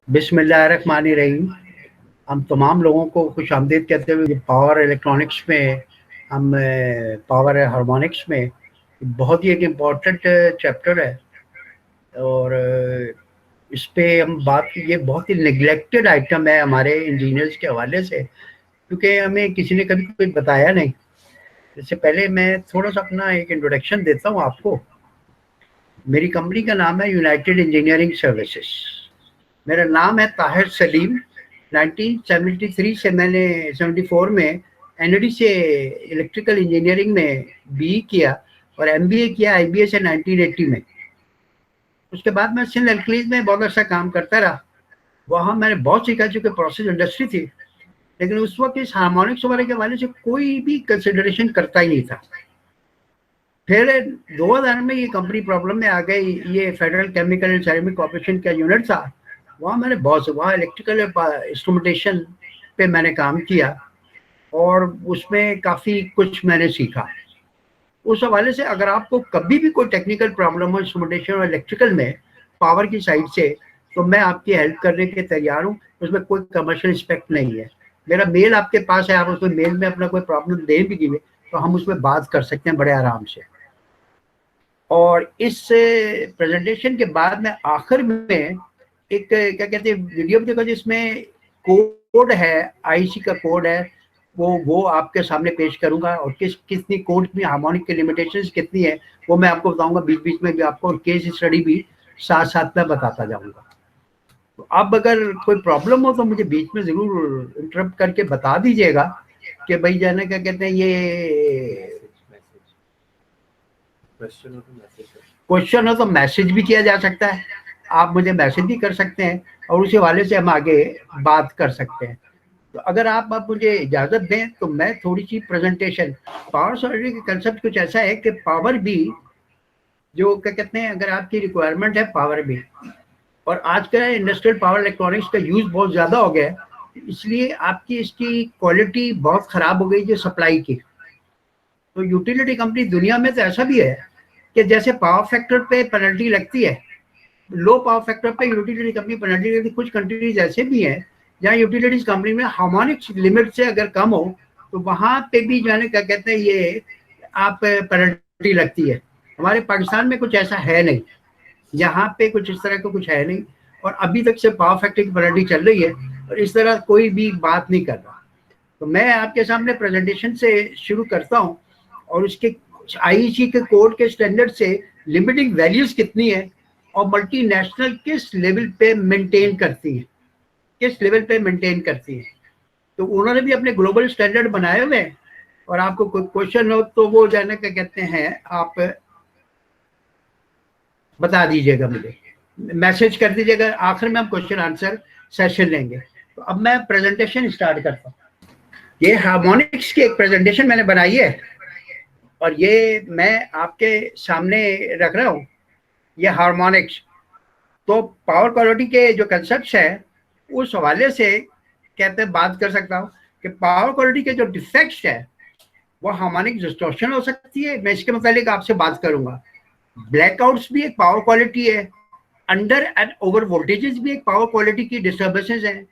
बिस्मिल्लाहिर्रहमानिर्रहीम। हम तमाम लोगों को खुशामदीद कहते हुए पावर इलेक्ट्रॉनिक्स में हम पावर हार्मोनिक्स में बहुत ही एक इम्पॉर्टेंट चैप्टर है और इस पे हम बात ये बहुत ही नेग्लेक्टेड आइटम है हमारे इंजीनियर्स के हवाले से, क्योंकि हमें किसी ने कभी कोई बताया नहीं। इससे पहले मैं थोड़ा सा अपना एक इंट्रोडक्शन देता हूँ आपको। मेरी कंपनी का नाम है यूनाइटेड इंजीनियरिंग सर्विसेज। मेरा नाम है ताहिर सलीम। 1973 से मैंने 74 में एनडी से इलेक्ट्रिकल इंजीनियरिंग में बीई किया और एमबीए किया आईबीए से 1980 में। उसके बाद मैं सिंध एल्कलीज में बहुत अच्छा काम करता रहा। वहाँ मैंने बहुत सीखा, चूँकि प्रोसेस इंडस्ट्री थी, लेकिन उस वक्त इस हार्मोनिक्स वगैरह के हवाले से कोई भी कंसिडरेशन करता ही नहीं था। फिर 2000 में ये कंपनी प्रॉब्लम में आ गई। ये federal chemical and ceramic corporation का यूनिट था। वहाँ मैंने वहाँ इलेक्ट्रिकल इंस्ट्रूमेंटेशन पे मैंने काम किया और उसमें काफ़ी कुछ मैंने सीखा। उस हवाले से अगर आपको कभी भी कोई टेक्निकल प्रॉब्लम हो इंस्ट्रूमेंटेशन और इलेक्ट्रिकल में पावर की साइड से, तो मैं आपकी हेल्प करने के तैयार हूँ। उसमें कोई कमर्शियल रिस्पेक्ट नहीं है। मेरा मेल आपके पास है, आप उसमें मेल में अपना कोई प्रॉब्लम दे भी दिए तो हम उसमें बात कर सकते हैं बड़े आराम से। और इस प्रेजेंटेशन के बाद में आखिर में एक क्या कहते हैं वीडियो देखो, जिसमें कोड है, आईसी का कोड है, वो आपके सामने पेश करूंगा और कितनी कोड में हार्मोनिक की लिमिटेशंस कितनी है वो मैं आपको बताऊंगा। बीच बीच में भी आपको केस स्टडी भी साथ साथ में बताता जाऊंगा। तो अब अगर कोई प्रॉब्लम हो तो मुझे बीच में जरूर इंटरप्ट करके बता दीजिएगा कि भाई जाने क्या कहते हैं, ये क्वेश्चन हो तो मैसेज भी किया जा सकता है। आप मुझे मैसेज भी कर सकते हैं और उसी हवाले से हम आगे बात कर सकते हैं। तो अगर आप मुझे इजाज़त दें तो मैं थोड़ी सी प्रेजेंटेशन पावर सॉलिडरिटी के कंसेप्ट कुछ ऐसा है कि पावर भी जो क्या कहते हैं, अगर आपकी रिक्वायरमेंट है पावर भी, और आज का इंडस्ट्रियल पावर इलेक्ट्रॉनिक्स का यूज़ बहुत ज़्यादा हो गया है, इसलिए आपकी इसकी क्वालिटी बहुत ख़राब हो गई जो सप्लाई की। तो यूटिलिटी कंपनी दुनिया में तो ऐसा भी है कि जैसे पावर फैक्टर पे पेनल्टी लगती है, लो पावर फैक्टर पे यूटिलिटी कंपनी पेनल्टी लगती है। कुछ कंट्रीज ऐसे भी हैं जहाँ यूटिलिटीज कंपनी में हार्मोनिक्स लिमिट से अगर कम हो तो वहां पे भी जो है क्या कहते हैं, ये आप पेनल्टी लगती है। हमारे पाकिस्तान में कुछ ऐसा है नहीं, यहाँ पे कुछ इस तरह का कुछ है नहीं, और अभी तक से पावर फैक्टर की पेनल्टी चल रही है और इस तरह कोई भी बात नहीं कर रहा। तो मैं आपके सामने प्रेजेंटेशन से शुरू करता हूँ और उसके आईईसी के कोड के स्टैंडर्ड से लिमिटिंग वैल्यूज कितनी है और मल्टीनेशनल किस लेवल पे मेंटेन करती है, किस लेवल पे मेंटेन करती है। तो उन्होंने भी अपने ग्लोबल स्टैंडर्ड बनाए हुए हैं और आपको कोई क्वेश्चन हो तो वो जाने क्या कहते हैं, आप बता दीजिएगा, मुझे मैसेज कर दीजिएगा। आखिर में हम क्वेश्चन आंसर सेशन लेंगे। तो अब मैं प्रेजेंटेशन स्टार्ट करता हूँ। ये हार्मोनिक्स की एक प्रेजेंटेशन मैंने बनाई है और ये मैं आपके सामने रख रहा हूँ। ये हार्मोनिक्स तो पावर क्वालिटी के जो कंसेप्ट है उस हवाले से कहते हैं बात कर सकता हूँ कि पावर क्वालिटी के जो डिफेक्ट्स है वो हार्मोनिक डिस्टॉर्शन हो सकती है। मैं इसके मतलब आपसे बात करूंगा। ब्लैकआउट्स भी एक पावर क्वालिटी है। अंडर एंड ओवर वोल्टेजेस भी एक पावर क्वालिटी की डिस्टर्बेंसेस हैं।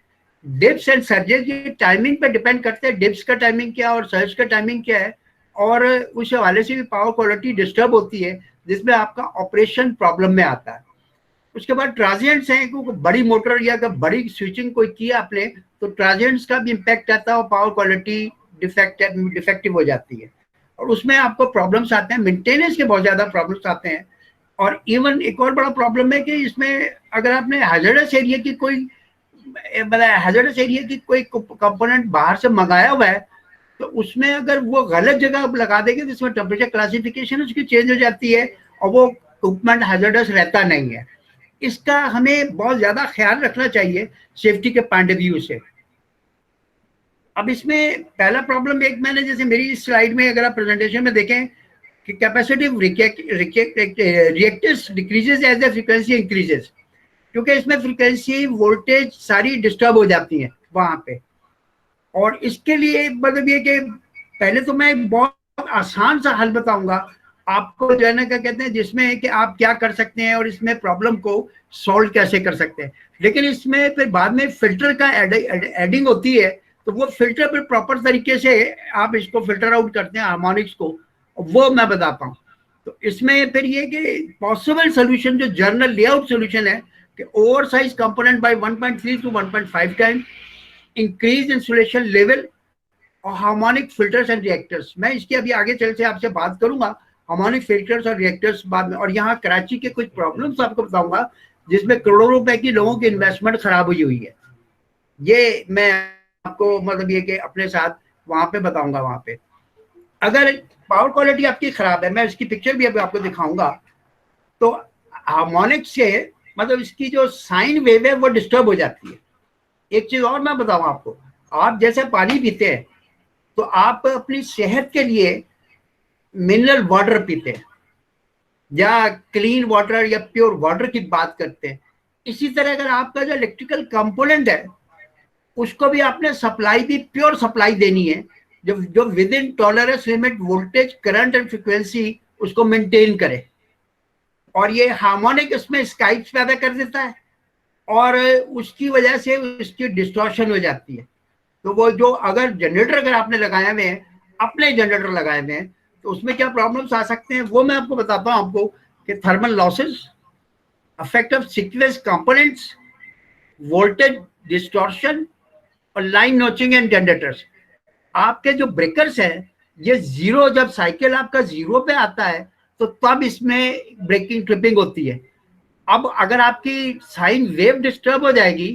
डिप्स एंड सर्जेस ये टाइमिंग पे डिपेंड करते हैं, डिप्स का टाइमिंग क्या और सर्ज का टाइमिंग क्या है, और उस हवाले से भी पावर क्वालिटी डिस्टर्ब होती है जिसमें आपका ऑपरेशन प्रॉब्लम में आता है। उसके बाद ट्रांजिएंट्स हैं, क्योंकि बड़ी मोटर या अगर बड़ी स्विचिंग कोई किया आपने तो ट्रांजिएंट्स का भी इम्पैक्ट आता है और पावर क्वालिटी डिफेक्टिव हो जाती है और उसमें आपको प्रॉब्लम्स आते हैं, मेंटेनेंस के बहुत ज्यादा प्रॉब्लम्स आते हैं। और इवन एक और बड़ा प्रॉब्लम है कि इसमें अगर आपने हैजर्डस एरिया की कोई हैजर्डस एरिया की कोई कंपोनेंट बाहर से मंगाया हुआ है तो उसमें अगर वो गलत जगह लगा देंगे तो इसमें टेम्परेचर क्लासिफिकेशन उसकी चेंज हो जाती है और वो इक्विपमेंट हैजर्डस रहता नहीं है। इसका हमें बहुत ज्यादा ख्याल रखना चाहिए सेफ्टी के पॉइंट ऑफ व्यू से। अब इसमें पहला प्रॉब्लम एक मैंने जैसे मेरी स्लाइड में अगर आप प्रेजेंटेशन में देखें कि capacitive reactance decreases as the frequency increases, क्योंकि इसमें फ्रीक्वेंसी वोल्टेज सारी डिस्टर्ब हो जाती है वहां पे। और इसके लिए मतलब ये कि पहले तो मैं बहुत आसान सा हल बताऊंगा आपको जो है ना क्या कहते हैं, जिसमें कि आप क्या कर सकते हैं और इसमें प्रॉब्लम को सॉल्व कैसे कर सकते हैं। लेकिन इसमें फिर बाद में फिल्टर का एडिंग होती है, तो वो फिल्टर पर प्रॉपर तरीके से आप इसको फिल्टर आउट करते हैं हार्मोनिक्स को, वो मैं बताता हूँ। तो इसमें फिर ये कि पॉसिबल सोल्यूशन जो जर्नल लेआउट सोल्यूशन है कि over size component by 1.3 to 1.5 time, increase insulation level और हार्मोनिक फिल्टर्स एंड रिएक्टर्स। मैं इसके अभी आगे चल से आपसे बात करूंगा हार्मोनिक फिल्टर्स और रिएक्टर्स बाद में, और यहाँ कराची के कुछ प्रॉब्लम्स आपको बताऊंगा जिसमें करोड़ों रुपए की लोगों की इन्वेस्टमेंट खराब हुई हुई है। ये मैं आपको मतलब ये कि अपने साथ वहां पे बताऊंगा। वहां पे अगर पावर क्वालिटी आपकी खराब है, मैं इसकी पिक्चर भी अभी आपको दिखाऊंगा, तो हार्मोनिक से मतलब इसकी जो साइन वेव है वो डिस्टर्ब हो जाती है। एक चीज और मैं बताऊं आपको, आप जैसे पानी पीते हैं तो आप अपनी सेहत के लिए मिनरल वाटर पीते हैं या क्लीन वाटर या प्योर वाटर की बात करते हैं। इसी तरह अगर आपका जो इलेक्ट्रिकल कंपोनेंट है उसको भी आपने सप्लाई भी प्योर सप्लाई देनी है, जो जो with in tolerance limit voltage current and frequency उसको मेंटेन करे। और ये हार्मोनिक इसमें स्काइप्स पैदा कर देता है और उसकी वजह से उसकी डिस्टॉर्शन हो जाती है। तो वो जो अगर जनरेटर अगर आपने लगाए हुए हैं, अपने जनरेटर लगाए हुए हैं, तो उसमें क्या प्रॉब्लम्स आ सकते हैं वो मैं आपको बताता हूं आपको कि thermal losses, effect of sequence components, voltage distortion और लाइन नोचिंग एंड जनरेटर्स। आपके जो ब्रेकर्स हैं ये जीरो, जब साइकिल आपका जीरो पे आता है तो तब इसमें ब्रेकिंग ट्रिपिंग होती है। अब अगर आपकी साइन वेव डिस्टर्ब हो जाएगी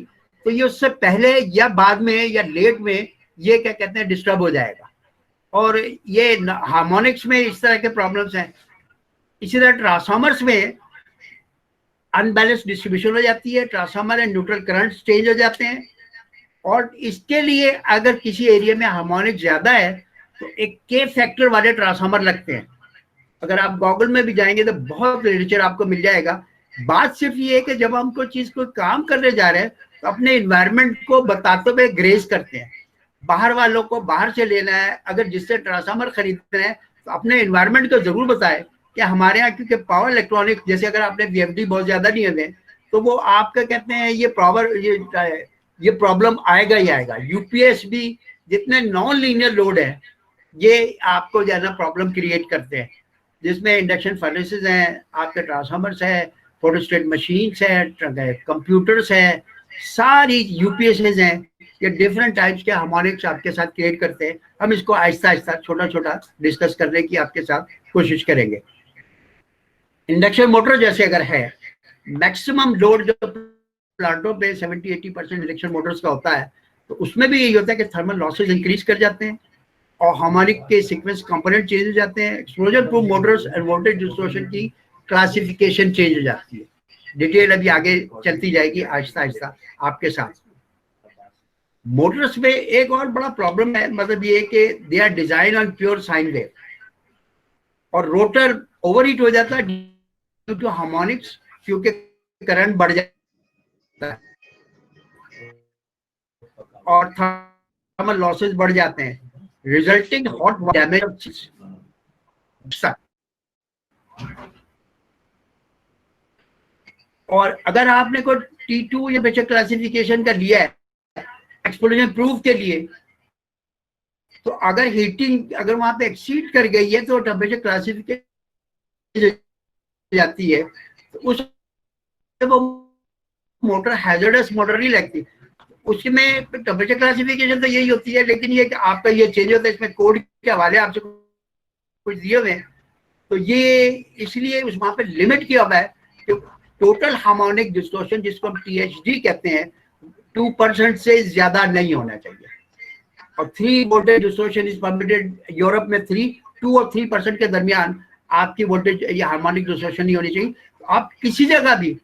तो ये उससे पहले या बाद में या लेट में ये क्या कहते हैं डिस्टर्ब हो जाएगा। और ये हार्मोनिक्स में इस तरह के प्रॉब्लम्स हैं। इसी तरह ट्रांसफार्मर्स में अनबैलेंस डिस्ट्रीब्यूशन हो जाती है, transformer and neutral current change हो जाते हैं। और इसके लिए अगर किसी एरिया में हार्मोनिक ज्यादा है तो एक के फैक्टर वाले ट्रांसफार्मर लगते हैं। अगर आप गूगल में भी जाएंगे तो बहुत लिटरेचर आपको मिल जाएगा। बात सिर्फ ये है कि जब हम कोई चीज को काम करने जा रहे हैं तो अपने इन्वायरमेंट को बताते हुए ग्रेस करते हैं। बाहर वालों को बाहर से लेना है, अगर जिससे ट्रांसफार्मर खरीदना है तो अपने इन्वायरमेंट को जरूर बताए कि हमारे यहाँ, क्योंकि पावर इलेक्ट्रॉनिक जैसे अगर आपने वीएफडी बहुत ज्यादा नहीं है तो वो आपका कहते हैं ये पावर ये प्रॉब्लम आएगा ही आएगा। यूपीएस भी जितने नॉन लीनियर लोड है ये आपको ज्यादा प्रॉब्लम क्रिएट करते हैं, जिसमें इंडक्शन फर्नेसेस हैं, आपके ट्रांसफार्मर्स है, फोटोस्टेट मशीन्स है, कंप्यूटर्स है, सारी यूपीएसएस हैं। ये डिफरेंट टाइप्स के हार्मोनिक्स आपके साथ क्रिएट करते हैं। हम इसको आहिस्ता आहिस्ता छोटा छोटा डिस्कस करने की आपके साथ कोशिश करेंगे। इंडक्शन मोटर जैसे अगर है, मैक्सिमम लोड जो प्लांटों पे 70-80% इंडक्शन मोटर्स का होता है, तो उसमें भी यही होता है कि थर्मल लॉसेज इंक्रीज कर जाते हैं और हार्मोनिक के सीक्वेंस कंपोनेंट चेंज हो जाते हैं। Explosion proof Motors end voltage distortion की क्लासिफिकेशन चेंज हो जाती है। डिटेल अभी आगे चलती जाएगी आहिस्ता आहिस्ता आपके साथ। मोटर्स में एक और बड़ा प्रॉब्लम है, मतलब ये कि they are design on pure sine wave और रोटर ओवरहीट हो जाता है ड्यू टू हार्मोनिक्स, क्योंकि करंट बढ़ जाता है और थर्मल लॉसेस बढ़ जाते हैं, resulting hot damage of chips. और अगर आपने कोई T2 या बेशक क्लासिफिकेशन का लिया है एक्सप्लोजन प्रूफ के लिए, तो अगर हीटिंग अगर वहां पे एक्सीड कर गई है तो टेम्परेचर क्लासिफिकेशन जाती है, तो उस वो मोटर हैजर्डस मोटर नहीं लगती। उसमें टेम्परेचर क्लासिफिकेशन तो यही होती है, लेकिन ये कि आपका ये चेंज होता है। इसमें कोड के हवाले आपसे कुछ दिए हुए हैं, तो ये इसलिए उस वहां पे लिमिट किया हुआ है कि टोटल हार्मोनिक डिस्टॉर्शन जिसको हम THD कहते हैं 2% से ज्यादा नहीं होना चाहिए। और 3 voltage distortion is permitted. Europe में 2 और 3% के दरमियान आपकी वोल्टेज या हार्मोनिक डिस्टॉर्शन नहीं होनी चाहिए। तो आप किसी जगह भी,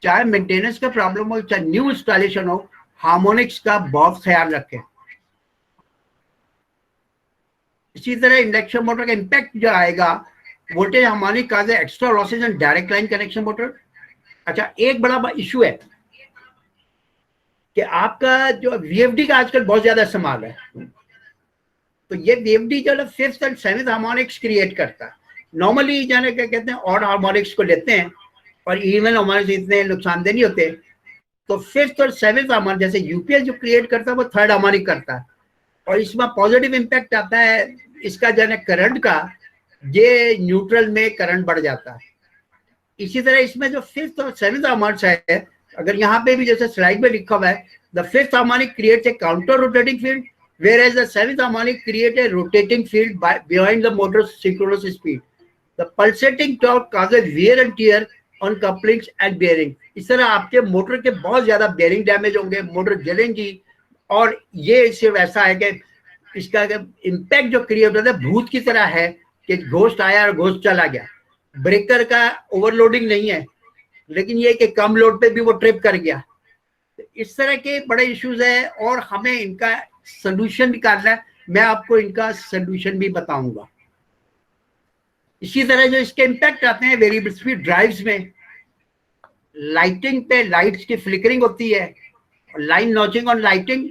चाहे मेंटेनेंस का प्रॉब्लम हो चाहे न्यू इंस्टॉलेशन हो, हार्मोनिक्स का बहुत ख्याल रखें। इसी तरह इंडक्शन मोटर का इम्पैक्ट जो आएगा, voltage harmonic cause extra losses and direct line connection motor. अच्छा, एक बड़ा इशू है कि आपका जो वीएफडी का आजकल बहुत ज्यादा इस्तेमाल है, तो ये वीएफडी जो है 5th और 7th हार्मोनिक्स क्रिएट करता है। नॉर्मली जाने क्या कहते हैं, ऑड हार्मोनिक्स को लेते हैं और इवन हार्मोनिक्स इतने नुकसानदेह नहीं होते, तो फिफ्थ और सेवेंथ हार्मोनिक जैसे यूपीएस जो क्रिएट करता है वो थर्ड हार्मोनिक करता है, और इसमें पॉजिटिव इम्पैक्ट आता है इसका जो है करंट का, ये न्यूट्रल में करंट बढ़ जाता है। इसी तरह इसमें जो फिफ्थ और सेवेंथ हार्मोनिक्स है, अगर यहाँ पे भी जैसे स्लाइड में लिखा हुआ है, the fifth harmonic creates a counter rotating field, whereas the seventh harmonic create a rotating field behind the motor's synchronous speed. The pulsating torque causes wear and tear on couplings and bearing. इस तरह आपके motor के बहुत ज्यादा bearing damage होंगे, motor जलेंगी, और ये सिर्फ ऐसा है कि इसका इम्पैक्ट जो क्रिएट होता है भूत की तरह है कि घोस्ट आया और घोस्ट चला गया। ब्रेकर का ओवरलोडिंग नहीं है, लेकिन ये कि कम लोड पे भी वो ट्रिप कर गया। इस तरह के बड़े इश्यूज है और हमें इनका सोल्यूशन निकालना है। मैं आपको इनका सोल्यूशन भी बताऊंगा। इसी तरह जो इसके इम्पैक्ट आते हैं वेरिएबल स्पीड ड्राइव्स में, लाइटिंग पे लाइट्स की फ्लिकरिंग होती है, line notching on lighting,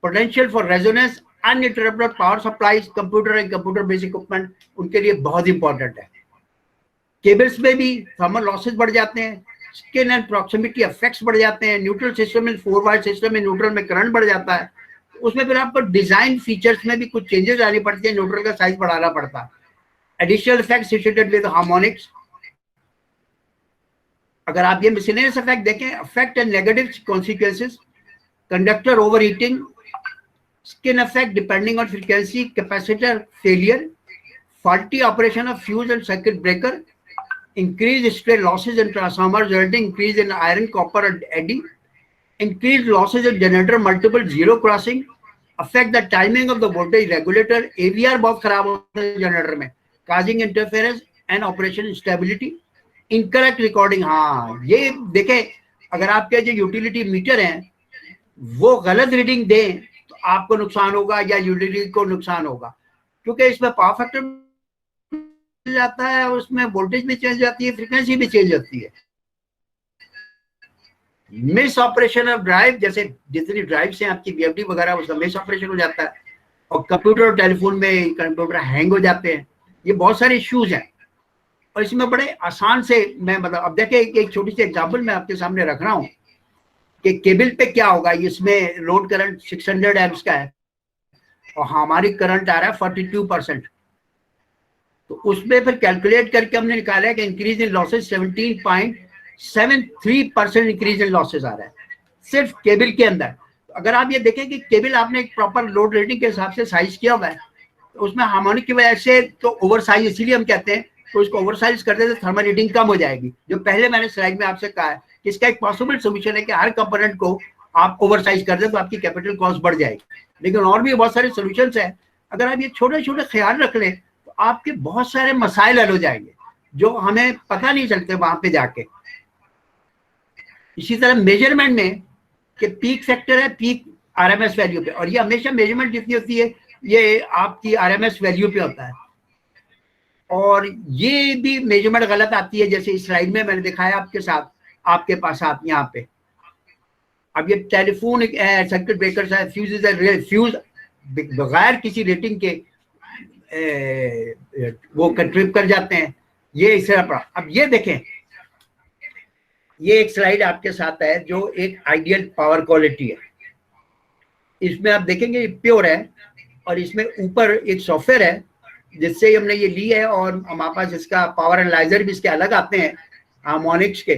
potential for resonance, uninterrupted power supplies, computer and computer based equipment उनके लिए बहुत इंपॉर्टेंट है। केबल्स में भी थर्मल लॉसेस बढ़ जाते हैं, स्किन एंड प्रॉक्सिमिटी इफेक्ट्स बढ़ जाते हैं, न्यूट्रल सिस्टम में 4 वायर सिस्टम में न्यूट्रल में करंट बढ़ जाता है, उसमें फिर आपको डिजाइन फीचर्स में भी कुछ चेंजेस आनी पड़ती है, न्यूट्रल का साइज बढ़ाना पड़ता है। Additional effects associated with harmonics, अगर आप ये मिसलेनियस इफेक्ट देखें, effect and negative consequences, conductor overheating, skin effect depending on frequency, capacitor failure, faulty operation of fuse and circuit breaker, increased stray losses in transformers resulting increase in iron copper and eddy, increased losses in generator multiple zero crossing, affect the timing of the voltage regulator, AVR बहुत खराब होता है generator में, causing interference and operation instability, incorrect recording। हाँ ये देखें, अगर आपके जो यूटिलिटी मीटर हैं वो गलत रीडिंग दें तो आपको नुकसान होगा या यूटिलिटी को नुकसान होगा, क्योंकि इसमें पावर फैक्टर जाता है, उसमें वोल्टेज भी चेंज जाती है, फ्रीक्वेंसी भी चेंज होती है। मिस ऑपरेशन ऑफ ड्राइव, जैसे जितनी ड्राइव्स हैं आपकी बीएफडी वगैरह उसका मिस ऑपरेशन हो जाता है, और कंप्यूटर और टेलीफोन में कंप्यूटर हैंग हो जाते हैं। ये बहुत सारे इश्यूज हैं और इसमें बड़े आसान से मैं मतलब, अब देखिए एक छोटी सी एग्जांपल मैं आपके सामने रख रहा हूँ कि केबल पे क्या होगा। इसमें लोड करंट 600 एम्प्स का है और हमारी करंट आ रहा है 42%, तो उसमें फिर कैलकुलेट करके हमने निकाला है कि increase in losses 17.73% increase in losses आ रहा है सिर्फ केबल के अंदर। तो अगर आप ये देखें कि केबल आपने एक प्रॉपर लोड रेटिंग के हिसाब से साइज किया हुआ है, तो उसमें हार्मोनिक की वजह से तो ओवर साइज, इसीलिए हम कहते हैं तो इसको ओवर साइज कर दे तो थर्मल रीडिंग कम हो जाएगी। जो पहले मैंने स्लाइड में आपसे कहा है कि इसका एक पॉसिबल सोल्यूशन है कि हर कंपोनेंट को आप ओवर साइज कर दे तो आपकी कैपिटल कॉस्ट बढ़ जाएगी, लेकिन और भी बहुत सारे सोल्यूशन है। अगर आप ये छोटे छोटे ख्याल रख लें तो आपके बहुत सारे मसाइल हल हो जाएंगे जो हमें पता नहीं चलते वहां पे जाके। इसी तरह मेजरमेंट में कि पीक फैक्टर है पीक आरएमएस वैल्यू पे, और ये हमेशा मेजरमेंट जितनी होती है ये आपकी आरएमएस वैल्यू पे होता है, और ये भी मेजरमेंट गलत आती है। जैसे इस स्लाइड में मैंने दिखाया आपके साथ, आपके पास आप यहाँ पे अब ये टेलीफोन सर्किट ब्रेकर्स है, फ्यूज है, फ्यूज बगैर किसी रेटिंग के वो कंट्रीब्यूट कर जाते हैं। ये इस तरह पड़ा। अब ये देखें, ये एक स्लाइड आपके साथ है जो एक आइडियल पावर क्वालिटी है। इसमें आप देखेंगे प्योर है और इसमें ऊपर एक सॉफ्टवेयर है जिससे हमने ये ली है, और हमारे पास इसका पावर एनालाइजर भी इसके अलग आते हैं हार्मोनिक्स के।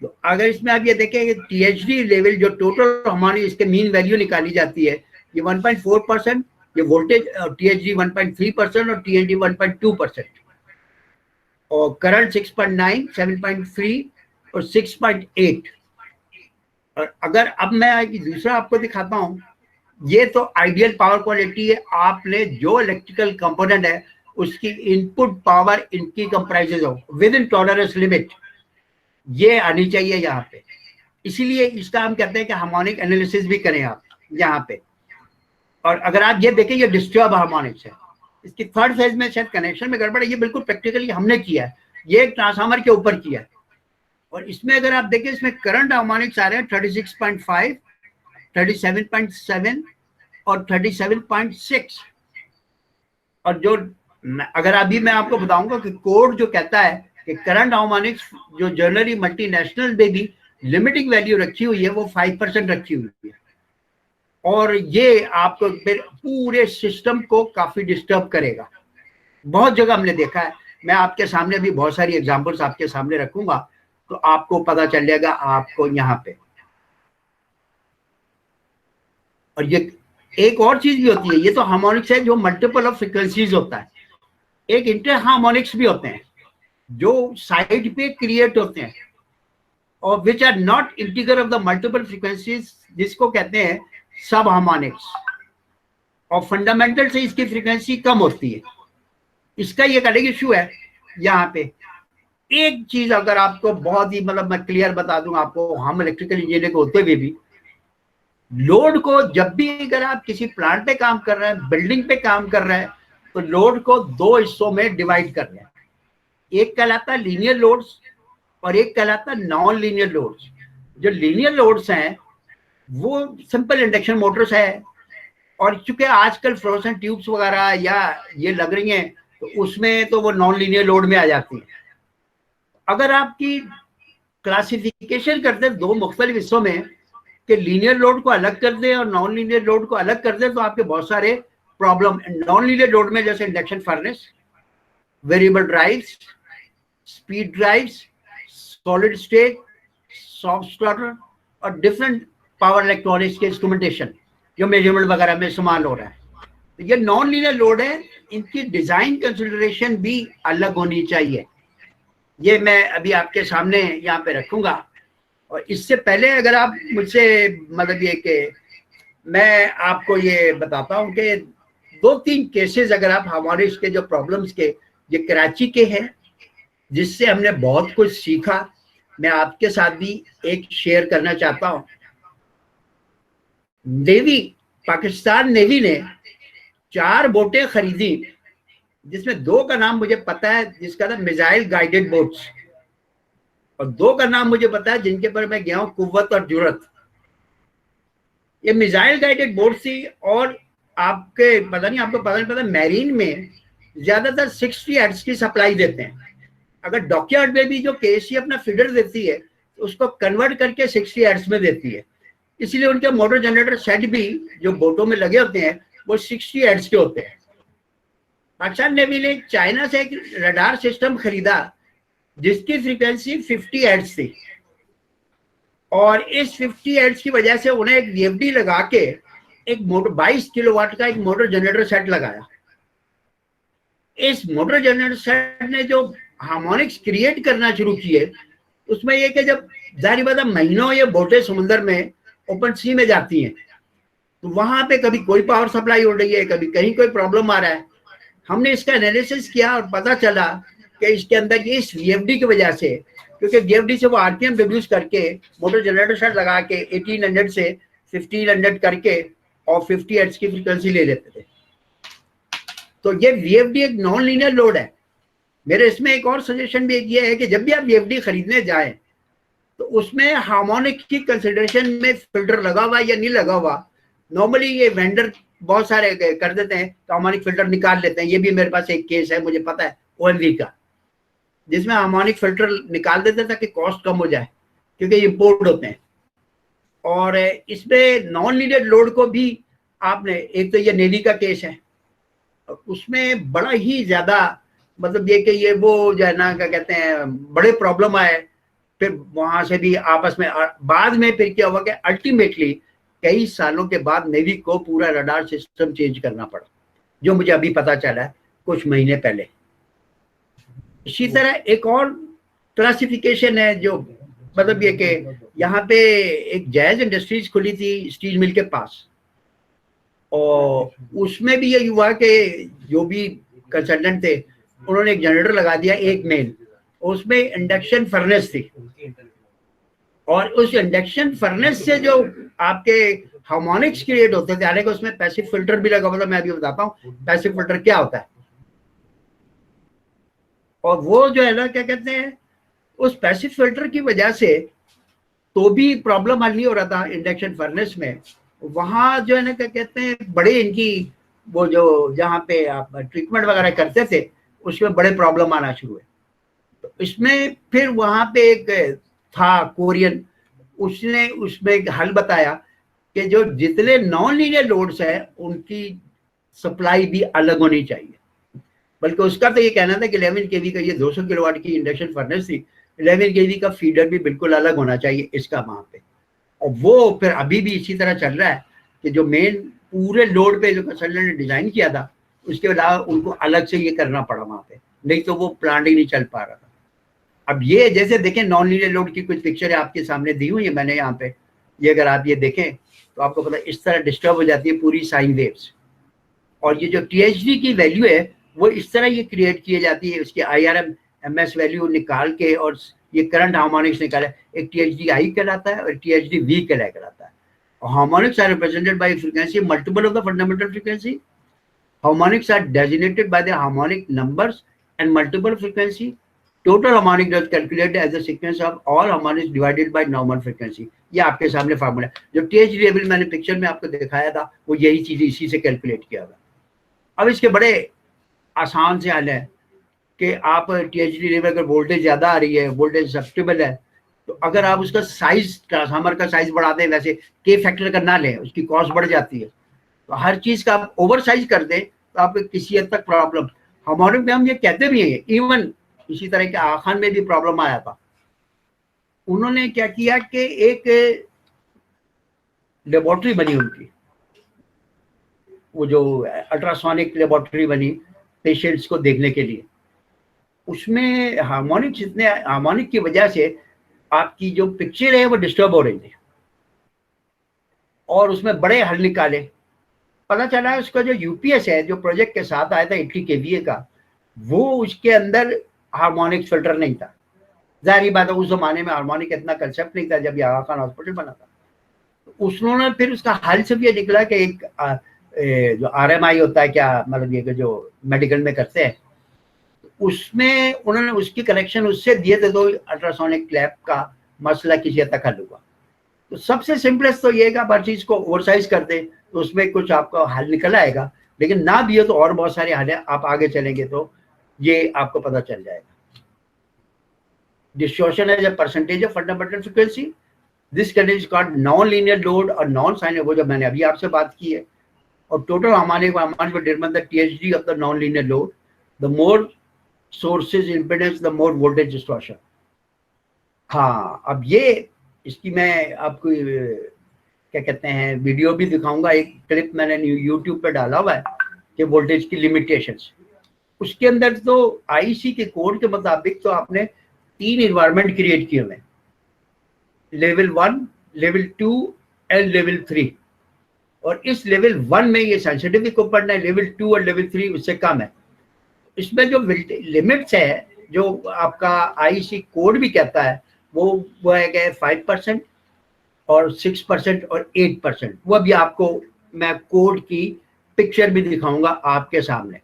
तो अगर इसमें आप ये देखें टीएचडी लेवल जो टोटल हमारी इसके मीन वैल्यू निकाली जाती है, ये 1.4%, ये वोल्टेज टीएचडी 1.3% और टीएनडी 1.2%, और करंट 6.9, 7.3 और 6.8। और अगर अब मैं दूसरा आपको दिखाता हूं, ये तो आइडियल पावर क्वालिटी है। आपने जो इलेक्ट्रिकल कंपोनेंट है उसकी इनपुट पावर इनकी कंप्राइजेज हो विद इन टॉलरेंस लिमिट, ये आनी चाहिए यहाँ पे। इसीलिए इसका हम कहते हैं कि हार्मोनिक एनालिसिस भी करें आप यहाँ पे। और अगर आप ये देखें ये डिस्टर्ब हार्मोनिक्स है, इसकी थर्ड फेज में शायद कनेक्शन में गड़बड़ है, ये बिल्कुल प्रैक्टिकली हमने किया है, ये एक ट्रांसफार्मर के ऊपर किया है। और इसमें अगर आप देखें इसमें करंट हार्मोनिक्स आ रहे हैं 36.5, 37.7 और 37.6, और जो अगर अभी मैं आपको बताऊंगा कि कोड जो कहता है कि करंट हार्मोनिक्स जो जनरली मल्टीनेशनल में भी लिमिटिंग वैल्यू रखी हुई है वो 5% रखी हुई है, और ये आपको फिर पूरे सिस्टम को काफी डिस्टर्ब करेगा। बहुत जगह हमने देखा है, मैं आपके सामने भी बहुत सारी एग्जांपल्स आपके सामने रखूंगा तो आपको पता चल जाएगा आपको यहाँ पे। और ये एक और चीज भी होती है, ये तो हार्मोनिक्स है जो मल्टीपल ऑफ फ्रिक्वेंसीज होता है, एक इंटर हार्मोनिक्स भी होते हैं जो साइड पे क्रिएट होते हैं और which are not integer of the multiple frequencies, जिसको कहते हैं सब हार्मोनिक्स, और फंडामेंटल से इसकी फ्रीक्वेंसी कम होती है। इसका ये अलग इशू है। यहाँ पे एक चीज अगर आपको बहुत ही मतलब मैं क्लियर बता दूं आपको, हम इलेक्ट्रिकल इंजीनियर को होते हुए भी लोड को जब भी अगर आप किसी प्लांट पे काम कर रहे हैं, बिल्डिंग पे काम कर रहे हैं, तो लोड को दो हिस्सों में डिवाइड कर रहे हैं। एक कहलाता है लीनियर लोड्स और एक कहलाता है नॉन लीनियर लोड्स। जो लीनियर लोड्स हैं वो सिंपल इंडक्शन मोटर्स है, और चूंकि आजकल फ्लोरेसेंट ट्यूब्स वगैरह या ये लग रही हैं तो उसमें तो वो नॉन लीनियर लोड में आ जाती है। अगर आपकी क्लासिफिकेशन करते हैं दो मुख्तलिफ हिस्सों में कि लीनियर लोड को अलग कर दें और नॉन लीनियर लोड को अलग कर दें, तो आपके बहुत सारे प्रॉब्लम नॉन लीनियर लोड में, जैसे induction furnace, variable drives, speed drives, solid state, soft starter और डिफरेंट पावर इलेक्ट्रॉनिक्स के इंस्ट्रूमेंटेशन जो मेजरमेंट वगैरह में इस्तेमाल हो रहा है, तो ये नॉन लीनियर लोड है। इनकी डिजाइन कंसिडरेशन भी अलग होनी चाहिए। ये मैं अभी आपके सामने यहाँ पे रखूंगा। और इससे पहले अगर आप मुझसे मतलब ये कि मैं आपको ये बताता हूँ कि दो तीन केसेस अगर आप हमारे इसके जो प्रॉब्लम्स के, ये कराची के हैं जिससे हमने बहुत कुछ सीखा, मैं आपके साथ भी एक शेयर करना चाहता हूँ। नेवी, पाकिस्तान नेवी ने 4 बोटें खरीदी, जिसमें 2 का नाम मुझे पता है जिसका था मिसाइल गाइडेड बोट्स, और 2 का नाम मुझे पता है जिनके पर मैं गया हूं, कुव्वत और जुरत। ये मिसाइल गाइडेड बोट थी, और आपके पता नहीं, आपको पता नहीं पता, मैरीन में ज्यादातर 60 हर्ट्ज की सप्लाई देते हैं। अगर डॉकयार्ड में भी जो केसी अपना फीडर देती है तो उसको कन्वर्ट करके 60 हर्ट्ज में देती है, इसलिए उनके मोटर जनरेटर सेट भी जो बोटों में लगे होते हैं वो 60 हर्ट्ज के होते हैं। पाकिस्तान नेवी ने चाइना से एक रडार सिस्टम खरीदा जिसकी फ्रीक्वेंसी 50 हर्ट्ज थी, और इस 50 हर्ट्ज की वजह से उन्हें एक वीएफडी लगा के एक मोटर 22 किलोवाट का एक मोटर जनरेटर सेट लगाया। इस मोटर जनरेटर सेट ने जो हार्मोनिक्स क्रिएट करना शुरू किए, उसमें यह कि जब जाहिर बात है महीनों ये बोटें समुद्र में ओपन सी में जाती हैं, तो वहां पे कभी कोई पावर सप्लाई हो रही है, कभी कहीं कोई प्रॉब्लम आ रहा है। हमने इसका एनालिसिस किया और पता चला कि इसके अंदर ये इस वीएफडी की वजह से, क्योंकि वीएफडी से वो आरपीएम रिड्यूस करके मोटर जनरेटर सेट लगा के 1800 से 1500 करके और 50 हर्ट्ज की फ्रीक्वेंसी ले लेते थे। तो ये वीएफडी एक नॉन लीनियर लोड है। मेरे इसमें एक और सजेशन भी ये है कि जब भी आप वीएफडी खरीदने जाएं तो उसमें हार्मोनिक की कंसिडरेशन में फिल्टर लगा हुआ या नहीं लगा हुआ, नॉर्मली ये वेंडर बहुत सारे कर देते हैं तो हार्मोनिक फिल्टर निकाल लेते हैं। ये भी मेरे पास एक केस है, मुझे पता है, ओएमवी का, जिसमें हार्मोनिक फिल्टर निकाल देते ताकि कॉस्ट कम हो जाए, क्योंकि इंपोर्ट होते हैं। और इसमें नॉन लीनियर लोड को भी आपने, एक तो ये नेवी का केस है, उसमें बड़ा ही ज्यादा मतलब ये कि ये वो जो है ना क्या कहते हैं बड़े प्रॉब्लम आए, फिर वहां से भी आपस में बाद में फिर क्या हुआ कि अल्टीमेटली कई सालों के बाद नेवी को पूरा रडार सिस्टम चेंज करना पड़ा, जो मुझे अभी पता चला है कुछ महीने पहले। इसी तरह एक और क्लासिफिकेशन है जो मतलब ये कि यहाँ पे एक जैज इंडस्ट्रीज खुली थी स्टील मिल के पास, और उसमें भी ये हुआ कि जो भी कंसल्टेंट थे उन्होंने एक जनरेटर लगा दिया, एक मेन, उसमें इंडक्शन फर्नेस थी, और उस इंडक्शन फर्नेस से जो आपके हार्मोनिक्स क्रिएट होते थे, हालांकि उसमें पैसिव फिल्टर भी लगा हुआ था। मैं अभी बताता हूँ पैसिव फिल्टर क्या होता है। और वो जो है ना क्या कहते हैं, उस पैसिव फिल्टर की वजह से तो भी प्रॉब्लम हल नहीं हो रहा था इंडक्शन फर्नेस में। वहां जो है ना क्या कहते हैं बड़े इनकी वो जो जहाँ पे आप ट्रीटमेंट वगैरह करते थे उसमें बड़े प्रॉब्लम आना शुरू हुए। तो इसमें फिर वहाँ पे एक था कोरियन, उसने उसमें एक हल बताया कि जो जितने नॉन लीनियर लोड्स हैं उनकी सप्लाई भी अलग होनी चाहिए। बल्कि उसका तो ये कहना था कि 11 केवी का, ये 200 किलोवाट की इंडक्शन फर्नेस थी, 11 केवी का फीडर भी बिल्कुल अलग होना चाहिए इसका वहाँ पे। और वो फिर अभी भी इसी तरह चल रहा है कि जो मेन पूरे लोड पे जो कंसल्टेंट ने डिजाइन किया था उसके अलावा उनको अलग से ये करना पड़ा वहाँ पे, नहीं तो वो प्लांट ही नहीं चल पा रहा था। अब ये जैसे देखें नॉन लीनियर लोड की कुछ पिक्चर है आपके सामने दी हुई है मैंने यहाँ पे, ये अगर आप ये देखें तो आपको पता इस तरह डिस्टर्ब हो जाती है पूरी साइन वेव्स। और ये जो टीएचडी की वैल्यू है वो इस तरह ये क्रिएट की जाती है, उसकी आईआरएम एमएस वैल्यू निकाल के, और ये करंट हार्मोनिक्स निकाला, एक टीएचडी आई कहलाता है और टीएचडी वी कहलाता है। और harmonics are represented by frequency multiple of the fundamental frequency. Harmonics are designated by the harmonic numbers and multiple frequency. Total harmonic is calculated as a sequence of all harmonics divided by normal frequency. ये आपके सामने formula है। जो TH level मैंने picture में आपको दिखाया था वो यही चीज इसी से कैलकुलेट किया हुआ। अब इसके बड़े आसान से हल है कि आप टीएचडी लेवल अगर वोल्टेज ज्यादा आ रही है, वोल्टेज सस्टेबल है, तो अगर आप उसका साइज, ट्रांसफार्मर का साइज बढ़ा दें, वैसे के फैक्टर का ना लें, उसकी कॉस्ट बढ़ जाती है। तो हर चीज का आप ओवर साइज कर दें तो आपको किसी हद तक प्रॉब्लम, हार्मोनिक में हम ये कहते भी हैं, इवन इसी तरह के आखान में भी प्रॉब्लम आया था। उन्होंने क्या किया कि एक लेबोरेटरी बनी उनकी, वो जो अल्ट्रासोनिक लेबोरेटरी बनी पेशेंट्स को देखने के लिए। उसमें हार्मोनिक्स, इतने हार्मोनिक की वजह से आपकी जो पिक्चर है वो डिस्टर्ब हो रही थी, और उसमें बड़े हल निकाले। पता चला है उसका जो यूपीएस है जो प्रोजेक्ट के साथ आया था 80 केवीए का, वो उसके अंदर हार्मोनिक फिल्टर नहीं था। जाहिर बात है उस जमाने में हार्मोनिक इतना कंसेप्ट नहीं था जब ये आगा खान हॉस्पिटल बना था। तो उन्होंने फिर उसका हल से ये निकला कि एक जो आरएमआई होता है, क्या मतलब ये जो मेडिकल में करते हैं, उसमें उन्होंने उसकी कनेक्शन उससे दिए थे, तो अल्ट्रासोनिक लैब का मसला किसी हद तक हल हुआ। तो सबसे सिंपलेस्ट तो ये है कि आप हर चीज को ओवरसाइज कर दें तो उसमें कुछ आपका हल निकल आएगा, लेकिन ना भी हो तो और बहुत सारे हल है, आप आगे चलेंगे तो ये आपको पता चल जाएगा। Distortion as a percentage of fundamental frequency, this condition is called non linear load और नॉन साइन, वो जो मैंने अभी आपसे बात की है। और टोटल हमारे determine the THD of the non linear load, the more sources impedance the more voltage distortion. हाँ, अब ये इसकी मैं आपको क्या कहते हैं वीडियो भी दिखाऊंगा, एक क्लिप मैंने यूट्यूब पे डाला हुआ है कि वोल्टेज की लिमिटेशंस। उसके अंदर तो आईसी के कोड के मुताबिक तो आपने 3 इन्वायरमेंट क्रिएट किए हुए, लेवल 1, लेवल 2 एंड लेवल 3। और इस लेवल 1 में ये सेंसिटिव इक्विपमेंट है, लेवल 2 और लेवल 3 उससे कम है। इसमें जो लिमिट्स है जो आपका आईसी कोड भी कहता है वो है कि 5% और 6% और 8%। वो अभी आपको मैं कोड की पिक्चर भी दिखाऊंगा आपके सामने।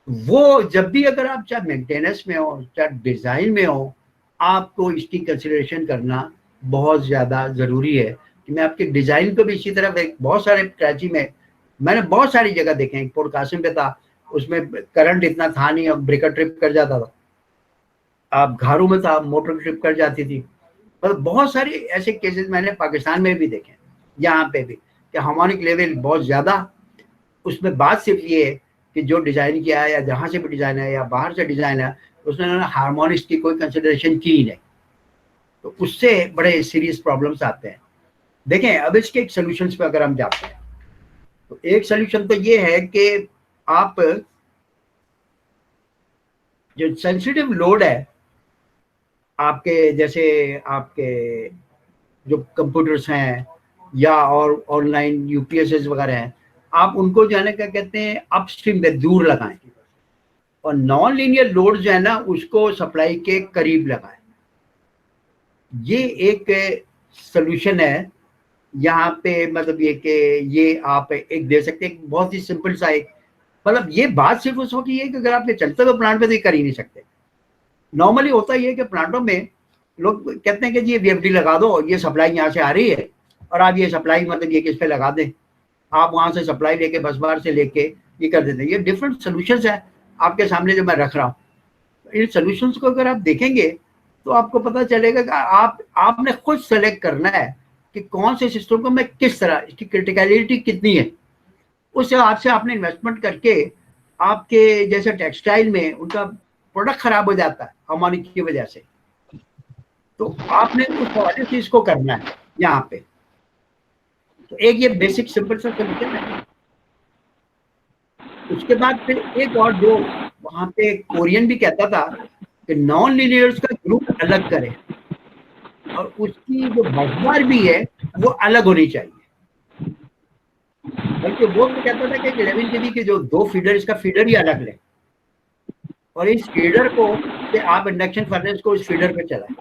वो जब भी अगर आप चाहे मेंटेनेंस में हो चाहे डिजाइन में हो, आपको इसकी कंसिडरेशन करना बहुत ज्यादा जरूरी है। कि मैं आपके डिजाइन को भी इसी तरह, बहुत सारे कराची में मैंने बहुत सारी जगह देखे हैं, पोर्ट कासिम पे था, उसमें करंट इतना था नहीं, अब ब्रेकर ट्रिप कर जाता था। आप घरों में था, मोटर ट्रिप कर जाती थी। मतलब बहुत सारे ऐसे केसेस मैंने पाकिस्तान में भी देखे, यहाँ पे भी, कि हार्मोनिक लेवल बहुत ज्यादा। उसमें बात सिर्फ ये है कि जो डिजाइन किया है या जहां से भी डिजाइन है या बाहर से डिजाइन है, उसने हार्मोनिक्स की कोई कंसिडरेशन की ही नहीं, तो उससे बड़े सीरियस प्रॉब्लम्स आते हैं। देखें अब इसके एक सोल्यूशन पे अगर हम जाते हैं तो एक सोल्यूशन तो ये है कि आप जो सेंसिटिव लोड है आपके, जैसे आपके जो कंप्यूटर्स हैं या और ऑनलाइन यूपीएस वगैरह हैं, आप उनको जो है ना क्या कहते हैं अपस्ट्रीम में दूर लगाएं, और नॉन लीनियर लोड जो है ना उसको सप्लाई के करीब लगाएं। ये एक सोल्यूशन है यहाँ पे, मतलब ये कि ये आप एक दे सकते हैं, बहुत ही सिंपल सा एक, मतलब ये बात सिर्फ उस वक्त ये कि अगर आपने चलते हुए प्लांट पे तो कर ही नहीं सकते। नॉर्मली होता ही है कि प्लांटों में लोग कहते हैं कि जी वीएफडी लगा दो, ये सप्लाई यहाँ से आ रही है और आप ये सप्लाई मतलब ये किस पे लगा दें। आप वहां से सप्लाई लेके बस बार से लेके ये कर देते हैं। ये डिफरेंट सोल्यूशंस है आपके सामने जो मैं रख रहा हूँ। इन सोल्यूशंस को अगर आप देखेंगे तो आपको पता चलेगा कि आपने खुद सेलेक्ट करना है कि कौन से सिस्टम को मैं किस तरह, इसकी क्रिटिकलिटी कितनी है, उस हिसाब से आपने इन्वेस्टमेंट करके, आपके जैसे टेक्सटाइल में उनका प्रोडक्ट खराब हो जाता है हार्मोनिक की वजह से, तो आपने उस हवाले से इसको करना है यहाँ पे। तो एक ये बेसिक सिंपल सा सोल्यूशन है। उसके बाद फिर एक और जो वहां पे कोरियन भी कहता था कि नॉन लीनियर्स का ग्रुप अलग करे और उसकी जो बसबार भी है वो अलग होनी चाहिए। बल्कि वो तो कहता था कि 11 के के जो 2 फीडर, इसका फीडर ही अलग ले और इस फीडर को से आप इंडक्शन फर्नेस को इस फीडर पे चलाएं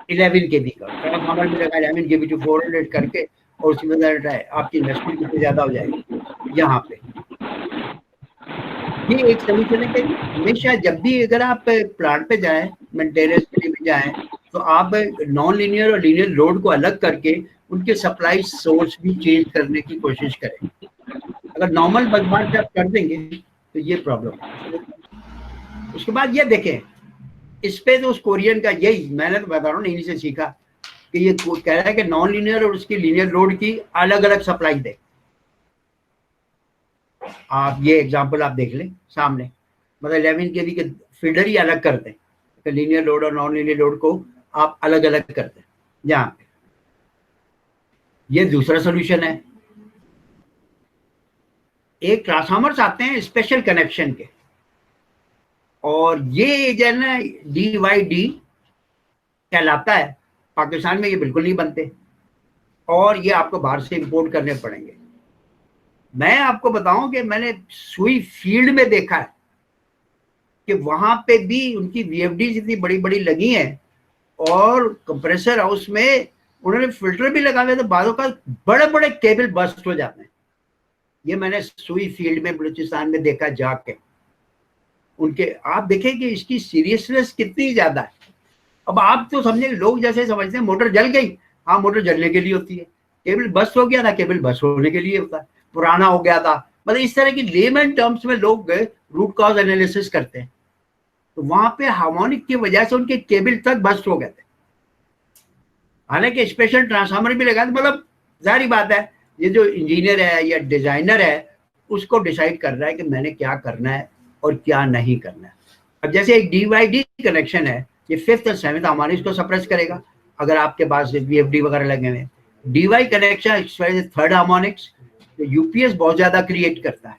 11 के का ट्रांसफार्मर में लगा 11 के टू 400 करके, और उसकी वजह आपकी इन्वेस्टमेंट कितनी ज्यादा हो जाएगी यहाँ पे। ये एक सोल्यूशन है कि हमेशा जब भी अगर आप प्लांट पे जाएं, मेंटेनेंस के लिए जाएं, तो आप नॉन लीनियर और लीनियर लोड को अलग करके उनके सप्लाई सोर्स भी चेंज करने की कोशिश करें। अगर नॉर्मल बसबार से आप कर देंगे तो ये प्रॉब्लम है। उसके बाद ये देखें, इस पे तो उस कोरियन का यही मैंने तो बता रहा हूँ, इन्हीं से सीखा कि ये कह रहा है कि नॉन लीनियर और उसकी लीनियर लोड की अलग अलग सप्लाई दे। आप ये एग्जांपल आप देख लें सामने, मतलब 11 केवी के फीडर ही अलग कर दें, तो लीनियर लोड और नॉन लीनियर लोड को आप अलग अलग कर दें यहाँ पे। ये दूसरा सोल्यूशन है। एक ट्रांसफार्मर्स आते हैं स्पेशल कनेक्शन के, और ये जो है ना DYD कहलाता है, पाकिस्तान में ये बिल्कुल नहीं बनते और ये आपको बाहर से इंपोर्ट करने पड़ेंगे। मैं आपको बताऊं कि मैंने सुई फील्ड में देखा है कि वहां पे भी उनकी VFD जितनी बड़ी बड़ी लगी हैं और कंप्रेसर हाउस में उन्होंने फिल्टर भी लगा हुए, तो बालों का बड़े बड़े केबल बस्ट हो जाते हैं। ये मैंने सुई फील्ड में बलूचिस्तान में देखा जाके उनके। आप देखें कि इसकी सीरियसनेस कितनी ज्यादा है। अब आप तो समझे, लोग जैसे समझते हैं मोटर जल गई, हाँ मोटर जलने के लिए होती है, केबल बस्ट हो गया था, केबल बस्ट होने के लिए होता है, पुराना हो गया था, मतलब इस तरह की लेमन टर्म्स में लोग रूट कॉज एनालिसिस करते हैं। तो वहां पे हार्मोनिक की वजह से उनके केबल तक बस्ट हो गए थे, हालांकि स्पेशल ट्रांसफार्मर भी लगा था। मतलब जाहिर बात है, ये जो इंजीनियर है या डिजाइनर है उसको डिसाइड कर रहा है कि मैंने क्या करना है और क्या नहीं करना है। अब जैसे एक DYD कनेक्शन है, ये 5th और 7th हार्मोनिक्स को सप्रेस करेगा अगर आपके पास VFD वगैरह लगे हुए। DY connection 3rd harmonics UPS बहुत ज्यादा क्रिएट करता है,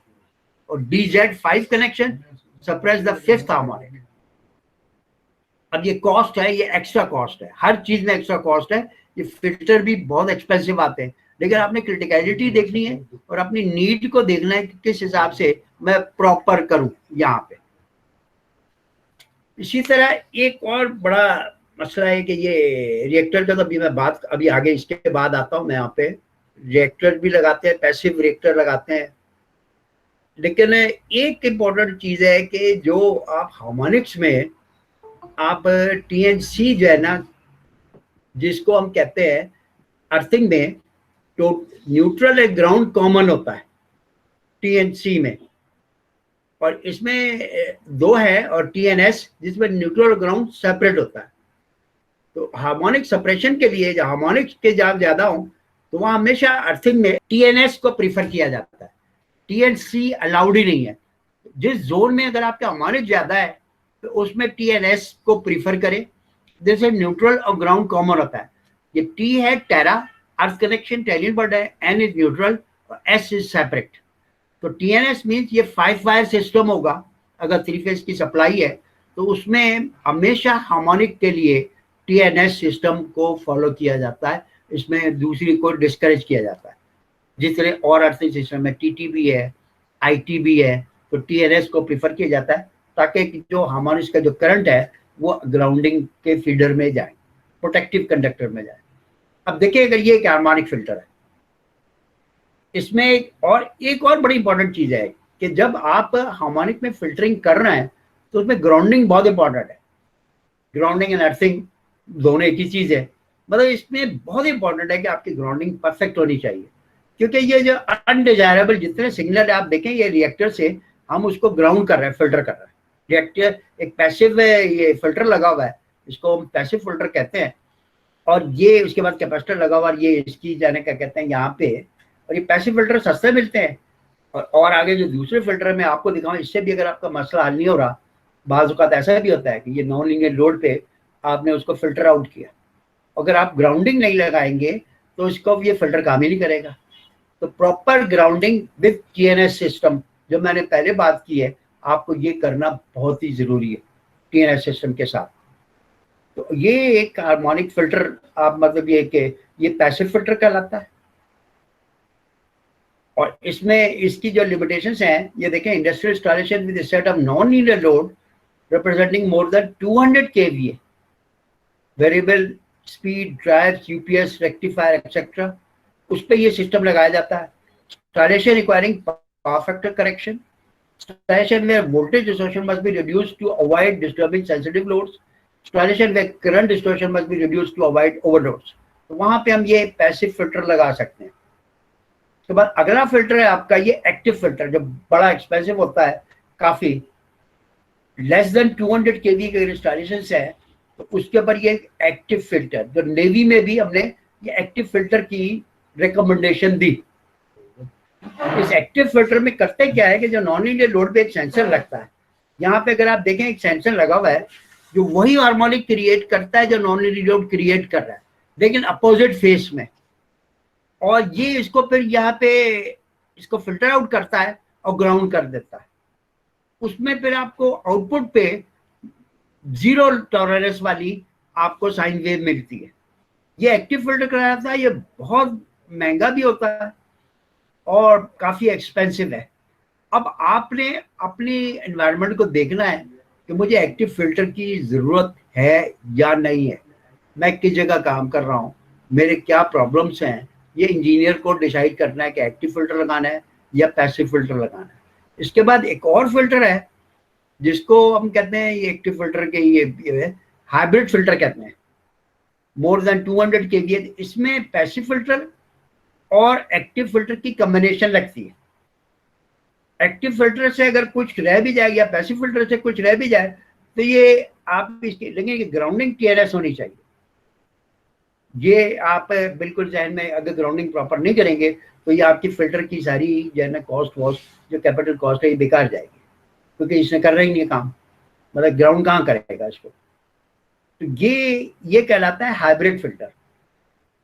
और DZ5 connection suppress the 5th harmonic. अब ये कॉस्ट है, ये एक्स्ट्रा कॉस्ट है, हर चीज में एक्स्ट्रा कॉस्ट है। ये फिल्टर भी बहुत एक्सपेंसिव आते हैं, लेकिन आपने क्रिटिकलिटी देखनी है और अपनी नीड को देखना है कि किस हिसाब से मैं प्रॉपर करूं यहाँ पे। इसी तरह एक और बड़ा मसला है कि ये रिएक्टर का, तो अभी मैं बात अभी आगे इसके बाद आता हूं मैं। यहाँ पे रिएक्टर भी लगाते हैं, पैसिव रिएक्टर लगाते हैं, लेकिन एक इम्पोर्टेंट चीज है कि जो आप हार्मोनिक्स में आप TNC जो है ना, जिसको हम कहते हैं अर्थिंग में, तो न्यूट्रल और ग्राउंड कॉमन होता है TNC में, और इसमें 2 है, और TNS जिसमें न्यूट्रल और ग्राउंड सेपरेट होता है। तो हार्मोनिक सेपरेशन के लिए, जब हार्मोनिक्स के जब ज्यादा हो तो वहां हमेशा अर्थिंग में TNS को प्रीफर किया जाता है, TNC अलाउड ही नहीं है। जिस जोन में अगर आपका हार्मोनिक ज्यादा है तो उसमें TNS को प्रीफर करें, जैसे न्यूट्रल और ग्राउंड कॉमन होता है। ये T है टेरा, अर्थ कनेक्शन इटालियन वर्ड है, N इज न्यूट्रल और S इज सेपरेट। तो TNS मीन्स ये 5 वायर सिस्टम होगा। अगर 3 फेज की सप्लाई है तो उसमें हमेशा हार्मोनिक के लिए TNS सिस्टम को फॉलो किया जाता है, इसमें दूसरी को डिस्करेज किया जाता है। जिस तरह और अर्थिंग सिस्टम में TT भी है, IT भी है, तो TNS को प्रीफर किया जाता है ताकि जो हार्मोनिक्स का जो करंट है वो ग्राउंडिंग के फीडर में जाए, प्रोटेक्टिव कंडक्टर में जाए। अब देखिए, अगर ये एक हार्मोनिक फिल्टर है, इसमें एक और बड़ी इंपॉर्टेंट चीज है कि जब आप हार्मोनिक में फिल्टरिंग कर रहे हैं तो उसमें ग्राउंडिंग बहुत इंपॉर्टेंट है। ग्राउंडिंग एंड अर्थिंग दोनों एक ही चीज है, मतलब इसमें बहुत इंपॉर्टेंट है कि आपकी ग्राउंडिंग परफेक्ट होनी चाहिए। क्योंकि ये जो अनडिजायरेबल जितने सिग्नल आप देखें ये रिएक्टर से हम उसको ग्राउंड कर रहे हैं, फिल्टर कर रहे हैं। रिएक्टर एक पैसिव ये फिल्टर लगा हुआ है, इसको हम पैसिव फिल्टर कहते हैं। और ये उसके बाद कैपेसिटर लगा हुआ, ये इसकी जाने क्या कहते हैं यहाँ पे। और ये पैसिव फिल्टर सस्ते मिलते हैं। और आगे जो दूसरे फिल्टर में आपको दिखाऊं, इससे भी अगर आपका मसला हल नहीं हो रहा, बाज़ औक़ात ऐसा भी होता है कि ये नॉन लीनियर लोड पे आपने उसको फिल्टर आउट किया, अगर आप ग्राउंडिंग नहीं लगाएंगे तो इसको ये फिल्टर काम ही नहीं करेगा। तो proper grounding with TNS system, जो मैंने पहले बात की है, आपको ये करना बहुत ही जरूरी है टीएनएस सिस्टम के साथ। तो ये एक हार्मोनिक फिल्टर आप मतलब ये पैसिव फिल्टर कहलाता है। और इसमें इसकी जो लिमिटेशंस हैं ये देखें, industrial installation with set of non linear load representing more than 200 kVA, variable speed drives, UPS, rectifier etcetera, उस पर ये सिस्टम लगाया जाता है। Installation requiring power factor correction, installation where voltage distortion must be reduced to avoid disturbing sensitive loads, installation where current distortion must be reduced to avoid overloads। तो वहां पे हम ये पैसिव फिल्टर लगा सकते हैं। तो बाद अगला फिल्टर है आपका ये एक्टिव फिल्टर, जो बड़ा एक्सपेंसिव होता है काफी, लेस देन 200 kV के इंस्टॉलेशन है तो उसके ऊपर ये एक्टिव फिल्टर, जो नेवी में भी हमने ये एक्टिव फिल्टर की रिकमेंडेशन दी। इस एक्टिव फिल्टर में करते क्या है कि जो नॉन लीनियर लोड पे एक सेंसर लगता है, यहाँ पे अगर आप देखें एक सेंसर लगा हुआ है जो वही हार्मोनिक क्रिएट करता है जो नॉन लीनियर लोड क्रिएट कर रहा है, लेकिन अपोजिट फेस में। और ये इसको फिर यहाँ पे इसको फिल्टर आउट करता है और ग्राउंड कर देता है। उसमें फिर आपको आउटपुट पे जीरो टॉलरेंस वाली आपको साइन वेव मिलती है। ये एक्टिव फिल्टर कराया था, ये बहुत महंगा भी होता है और काफी एक्सपेंसिव है। अब आपने अपनी एनवायरनमेंट को देखना है कि मुझे एक्टिव फिल्टर की जरूरत है या नहीं है, मैं किस जगह काम कर रहा हूँ, मेरे क्या प्रॉब्लम्स हैं, ये इंजीनियर को डिसाइड करना है कि एक्टिव फिल्टर लगाना है या पैसिव फिल्टर लगाना है। इसके बाद एक और फिल्टर है जिसको हम कहते हैं, ये एक्टिव फिल्टर के ये हाइब्रिड फिल्टर कहते हैं, मोर देन 200 kVA। इसमें पैसिव फिल्टर और एक्टिव फिल्टर की कॉम्बिनेशन लगती है। एक्टिव फिल्टर से अगर कुछ रह भी जाए या पैसिव फिल्टर से कुछ रह भी जाए तो ये आप इसकी लेकिन ग्राउंडिंग टीएनएस होनी चाहिए। ये आप बिल्कुल जहन में, अगर ग्राउंडिंग प्रॉपर नहीं करेंगे तो ये आपकी फिल्टर की सारी जो है ना कॉस्ट वॉस्ट जो कैपिटल कॉस्ट है ये बेकार जाएगी, क्योंकि इसने कर रहा ही नहीं काम, मतलब ग्राउंड कहाँ करेगा इसको। तो ये कहलाता है हाइब्रिड फिल्टर।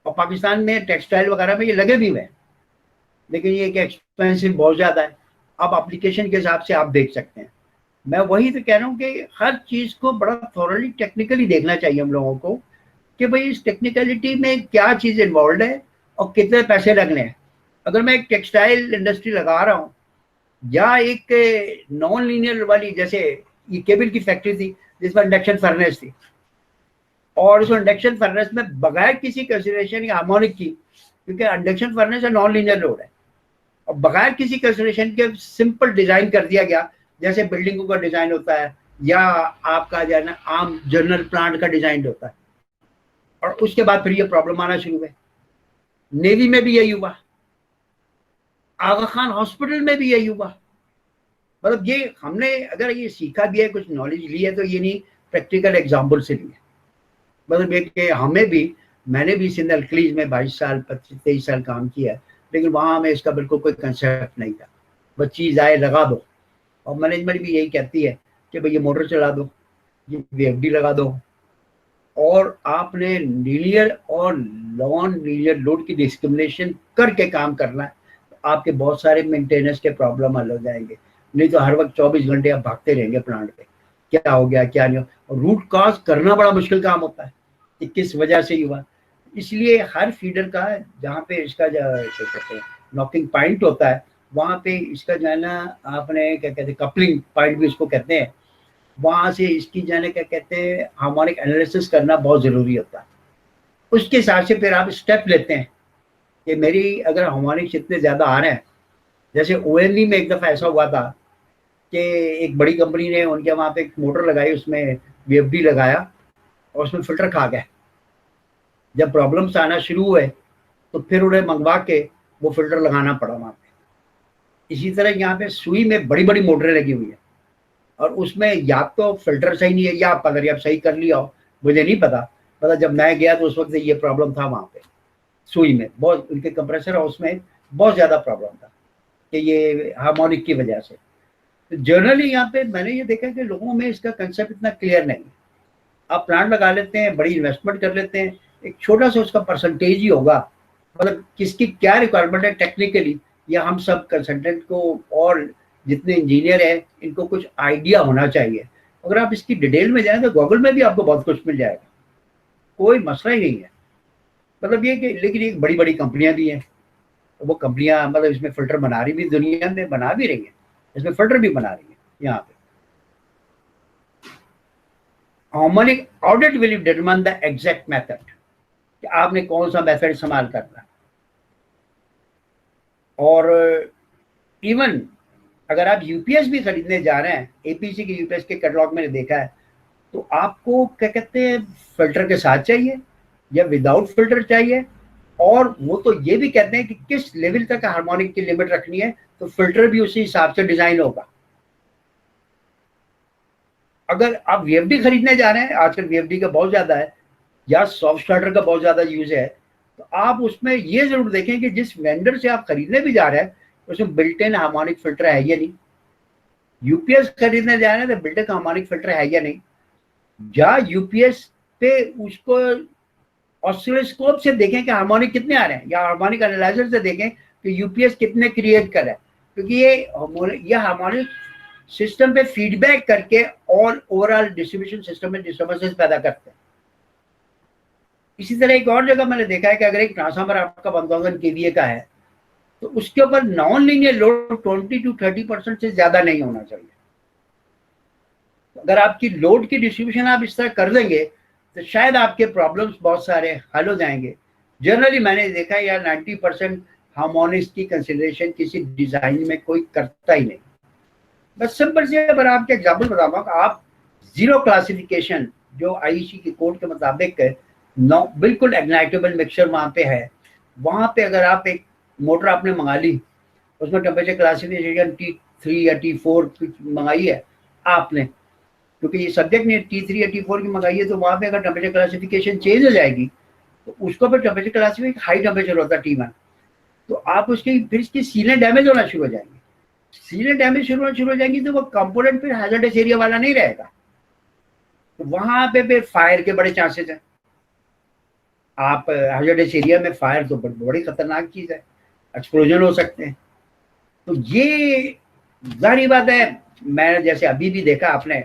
और पाकिस्तान में टेक्सटाइल वगैरह में ये लगे भी हुए हैं, लेकिन ये एक्सपेंसिव बहुत ज़्यादा है। अब एप्लीकेशन के हिसाब से आप देख सकते हैं। मैं वही तो कह रहा हूँ कि हर चीज़ को बड़ा थॉरली टेक्निकली देखना चाहिए हम लोगों को कि भाई इस टेक्निकलिटी में क्या चीज़ इन्वॉल्व है और कितने पैसे लगने हैं। अगर मैं एक टेक्सटाइल इंडस्ट्री लगा रहा हूँ या एक नॉन लीनियर वाली, जैसे ये केबल की फैक्ट्री थी जिसमें इंडक्शन फर्नेस थी, और उस इंडक्शन फर्नेस में बगैर किसी कंसिडरेशन या हार्मोनिक की, क्योंकि induction furnace non linear load है, और बगैर किसी कंसिडरेशन के सिंपल डिजाइन कर दिया गया, जैसे बिल्डिंगों का डिजाइन होता है या आपका जो है ना आम जनरल प्लांट का डिजाइन होता है। और उसके बाद फिर ये प्रॉब्लम आना शुरू हुए। नेवी में भी यही हुआ, आगा खान हॉस्पिटल में भी यही हुआ। मतलब ये हमने अगर ये सीखा भी है, कुछ नॉलेज ली है, तो ये नहीं प्रैक्टिकल एग्जाम्पल से ली है। मतलब ये हमें भी, मैंने भी सिंध अल्कलीज में 22 साल 23 साल काम किया है, लेकिन वहाँ हमें इसका बिल्कुल कोई कंसेप्ट नहीं था। बस चीज़ आए लगा दो, और मैनेजमेंट भी यही कहती है कि भाई ये मोटर चला दो, ये वीएफडी लगा दो, और आपने लीनियर और नॉन लीनियर लोड की डिस्क्रिमिनेशन करके काम करना है। आपके बहुत सारे मेंटेनेंस के प्रॉब्लम हल हो जाएंगे, नहीं तो हर वक्त 24 घंटे आप भागते रहेंगे प्लांट पे, क्या हो गया क्या नहीं हो। रूट कॉज करना बड़ा मुश्किल काम होता है कि किस वजह से हुआ। इसलिए हर फीडर का जहाँ पे इसका जो कहते हैं नॉकिंग पॉइंट होता है, वहाँ पे इसका जो है ना आपने क्या कहते हैं कपलिंग पॉइंट भी इसको कहते हैं, वहाँ से इसकी जो है क्या कहते हैं हार्मोनिक एनालिसिस करना बहुत ज़रूरी होता है। उसके हिसाब से फिर आप स्टेप लेते हैं कि मेरी अगर हार्मोनिक्स इतने ज़्यादा आ रहे हैं, जैसे ओएनवी में एक दफ़ा ऐसा हुआ था कि एक बड़ी कंपनी ने उनके वहाँ पे एक मोटर लगाई, उसमें वीएफडी लगाया और उसमें फिल्टर खा गया। जब प्रॉब्लम्स आना शुरू हुए तो फिर उन्हें मंगवा के वो फिल्टर लगाना पड़ा वहाँ पे। इसी तरह यहाँ पे सुई में बड़ी बड़ी मोटरें लगी हुई है और उसमें या तो फिल्टर सही नहीं है या आप अगर आप सही कर लिया हो, मुझे नहीं पता। पता जब मैं गया तो उस वक्त ये प्रॉब्लम था वहाँ पे सुई में, बहुत उनके कंप्रेसर हाउस में बहुत ज्यादा प्रॉब्लम था कि ये हार्मोनिक की वजह से। तो जनरली यहाँ पे मैंने ये देखा कि लोगों में इसका कंसेप्ट इतना क्लियर नहीं है। आप प्लांट लगा लेते हैं, बड़ी इन्वेस्टमेंट कर लेते हैं, एक छोटा सा उसका परसेंटेज ही होगा, मतलब किसकी क्या रिक्वायरमेंट है टेक्निकली, या हम सब कंसल्टेंट को और जितने इंजीनियर हैं इनको कुछ आइडिया होना चाहिए। अगर आप इसकी डिटेल में जाएं तो गूगल में भी आपको बहुत कुछ मिल जाएगा, कोई मसला ही नहीं है। मतलब ये कि लेकिन एक बड़ी बड़ी कंपनियां भी हैं, तो वो कंपनियां मतलब इसमें फिल्टर बना रही भी, दुनिया में बना भी रही है, इसमें फिल्टर भी बना रही है। यहाँ पे harmonic audit will determine the exact method कि आपने कौन सा मेथड इस्तेमाल करना है। और इवन अगर आप यूपीएस भी खरीदने जा रहे हैं, एपीसी के यूपीएस के कैटलॉग मैंने देखा है, तो आपको क्या कहते हैं फिल्टर के साथ चाहिए या विदाउट फिल्टर चाहिए। और वो तो ये भी कहते हैं कि किस लेवल तक हार्मोनिक की लिमिट रखनी है, तो फिल्टर भी उसी हिसाब से डिजाइन होगा। अगर आप वीएफडी खरीदने जा रहे हैं, आजकल वीएफडी का बहुत ज्यादा है या सॉफ्ट स्टार्टर का बहुत ज्यादा यूज है, तो आप उसमें ये जरूर देखें कि जिस वेंडर से आप खरीदने भी जा रहे हैं उसमें बिल्ट इन हार्मोनिक फिल्टर है या नहीं। यूपीएस खरीदने जा रहे हैं तो बिल्ट इन हार्मोनिक फिल्टर है या नहीं, या यूपीएस पे उसको ऑसिलोस्कोप से देखें कि हार्मोनिक कितने आ रहे हैं, या हार्मोनिक एनालाइजर से देखें कि यूपीएस कितने क्रिएट कर रहा है, क्योंकि ये हार्मोनिक सिस्टम पे फीडबैक करके और ओवरऑल डिस्ट्रीब्यूशन सिस्टम में डिस्टर्बेंसेस पैदा करते हैं। इसी तरह एक और जगह मैंने देखा है कि अगर एक ट्रांसफार्मर आपका 1000 केवीए का है तो उसके ऊपर नॉन लीनियर लोड 20 to 30% से ज्यादा नहीं होना चाहिए। अगर आपकी लोड की डिस्ट्रीब्यूशन आप इस तरह कर देंगे तो शायद आपके प्रॉब्लम्स बहुत सारे हल हो जाएंगे। जनरली मैंने देखा है यार 90% हार्मोनिक्स की कंसिडरेशन किसी डिजाइन में कोई करता ही नहीं। बस सिंपल से अगर आपके एग्जाम्पल बताऊंगा, आप जीरो क्लासिफिकेशन जो आईईसी के कोड के मुताबिक बिल्कुल इग्नाइटेबल मिक्सचर वहां पे है, वहां पे अगर आप एक मोटर आपने मंगा ली, उसमें टेम्परेचर क्लासिफिकेशन T3 या T4 मंगाई है आपने, क्योंकि ये सब्जेक्ट ने T3 या T4 की मंगाई है, तो वहां पे अगर टेम्परेचर क्लासिफिकेशन चेंज हो जाएगी तो उसको फिर टेम्परेचर क्लासिफिकेशन हाई टेम्परेचर होता है T1, तो आप उसकी फिर इसकी सीलें डैमेज होना शुरू हो जाएंगी। सीलें डैमेज शुरू हो जाएंगी तो वो कंपोनेंट फिर हैजर्डस एरिया वाला नहीं रहेगा, तो वहां पे फिर फायर के बड़े चांसेस हैं। आप हैजर्डस एरिया में फायर तो बड़ी खतरनाक चीज है, एक्सप्लोजन हो सकते हैं। तो ये जाहिर बात है, मैंने जैसे अभी भी देखा आपने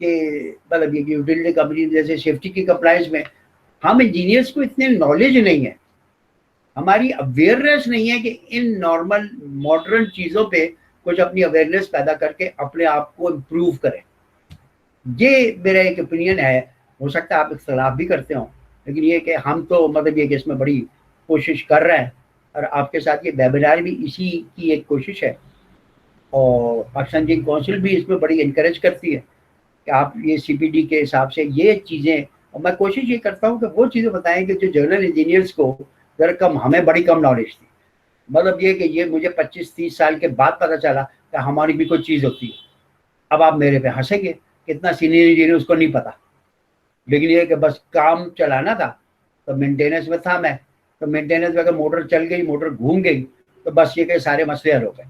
कि मतलब ये यूटिलिटी कंपनी जैसे सेफ्टी की कंप्लायंस में हम इंजीनियर्स को इतने नॉलेज नहीं है, हमारी अवेयरनेस नहीं है कि इन नॉर्मल मॉडर्न चीजों पे कुछ अपनी अवेयरनेस पैदा करके अपने आप को इम्प्रूव करें। ये मेरा एक ओपिनियन है, हो सकता है आप इख्तलाफ भी करते हो, लेकिन ये कि हम तो मतलब ये कि इसमें बड़ी कोशिश कर रहे हैं और आपके साथ ये वेबिनार भी इसी की एक कोशिश है। और पाकिस्तान इंजीनियरिंग काउंसिल भी इसमें बड़ी इनकरेज करती है कि आप ये सीपीडी के हिसाब से ये चीज़ें, और मैं कोशिश ये करता हूँ कि वो चीज़ें बताएं कि जो जनरल इंजीनियर्स को जरा कम, हमें बड़ी कम नॉलेज थी। मतलब ये कि ये मुझे 25-30 साल के बाद पता चला कि हमारी भी कोई चीज़ होती है। अब आप मेरे पे हंसेंगे, कितना सीनियर इंजीनियर उसको नहीं पता, लेकिन ये कि बस काम चलाना था तो मेंटेनेंस में था मैं, तो मेंटेनेंस में अगर मोटर चल गई, मोटर घूम गई, तो बस ये कि सारे मसले हल हो गए।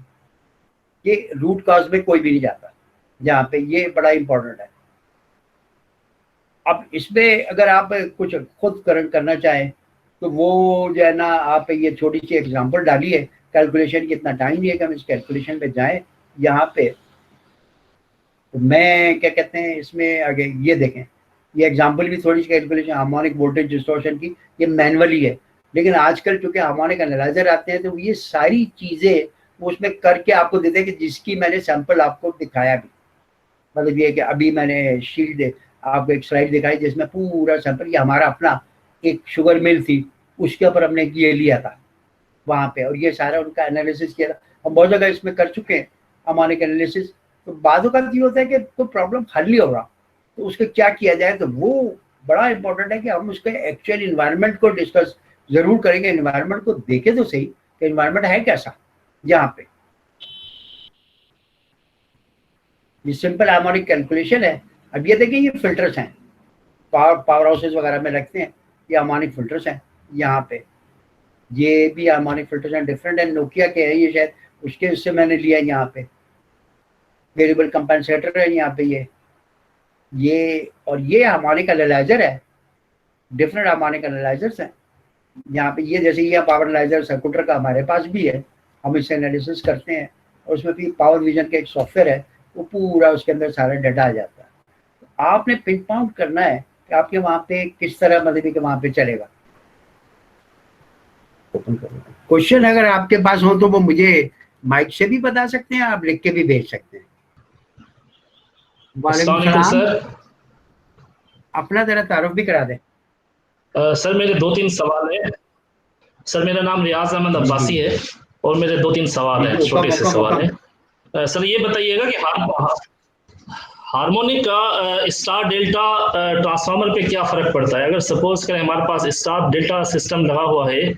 ये रूट कॉज में कोई भी नहीं जाता, जहाँ पे ये बड़ा इंपॉर्टेंट है। अब इसमें अगर आप कुछ खुद करना चाहें तो वो जो है ना, आप ये छोटी सी एग्जांपल डाली है कैलकुलेशन की, इतना टाइम नहीं है कि हम इस कैलकुलेशन पे जाएं यहाँ पे। तो मैं क्या कहते हैं इसमें आगे ये देखें, ये एग्जांपल भी थोड़ी सी कैलकुलेशन हार्मोनिक वोल्टेज डिस्टॉर्शन की, ये मैनुअली है, लेकिन आजकल चूंकि हार्मोनिक एनालाइजर आते हैं तो ये सारी चीजें वो उसमें करके आपको देते हैं, कि जिसकी मैंने सैंपल आपको दिखाया भी। मतलब ये कि अभी मैंने शील्ड आपको एक स्लाइड दिखाई जिसमें पूरा सैंपल, ये हमारा अपना एक शुगर मिल थी उसके ऊपर हमने ये लिया था वहां पे, और ये सारा उनका एनालिसिस किया था। हम बहुत जगह इसमें कर चुके हैं हार्मोनिक एनालिसिस। तो बाजू का ये होता है कि तो प्रॉब्लम हल नहीं हो रहा, तो उसके क्या किया जाए, तो वो बड़ा इंपॉर्टेंट है कि हम उसके एक्चुअल इन्वायरमेंट को डिस्कस जरूर करेंगे, इन्वायरमेंट को देखें तो सही कि एनवायरनमेंट है कैसा यहाँ पे। ये सिंपल हार्मोनिक कैलकुलेशन है। अब ये देखिए, ये फिल्टर्स हैं, पावर हाउसेज वगैरह में रखते हैं, ये हार्मोनिक फिल्टर्स हैं यहाँ पे। ये भी हार्मोनिक फिल्टर्स हैं, डिफरेंट है, नोकिया के है ये शायद, उसके उससे मैंने लिया यहाँ पे। वेरिएबल कंपेंसेटर है यहाँ पे ये और ये हार्मोनिक एनालाइजर है, डिफरेंट हार्मोनिक एनालाइजर्स हैं यहाँ पे। ये जैसे ये पावर एनालाइजर सर्कुटर का हमारे पास भी है, हम इससे एनालिसिस करते हैं, और उसमें भी पावर विजन का एक सॉफ्टवेयर है, वो पूरा उसके अंदर सारा डाटा आ जाता है। तो आपने पिन पॉइंट करना है कि आपके वहाँ पे किस तरह मतलब कि वहाँ पे चलेगा। क्वेश्चन अगर आपके पास हो तो वो मुझे माइक से भी बता सकते हैं, आप लिख के भी भेज सकते हैं। वालेकुम सलाम, अपना जरा तारुफ भी करा दें। सर मेरे 2-3 सवाल है। सर मेरा नाम रियाज अहमद अब्बासी है और मेरे 2-3 सवाल हैं, छोटे से सवाल हैं। सर ये बताइएगा कि हार्मोनिक का स्टार डेल्टा ट्रांसफार्मर पे क्या फर्क पड़ता है? अगर सपोज करें हमारे पास स्टार डेल्टा सिस्टम लगा हुआ है,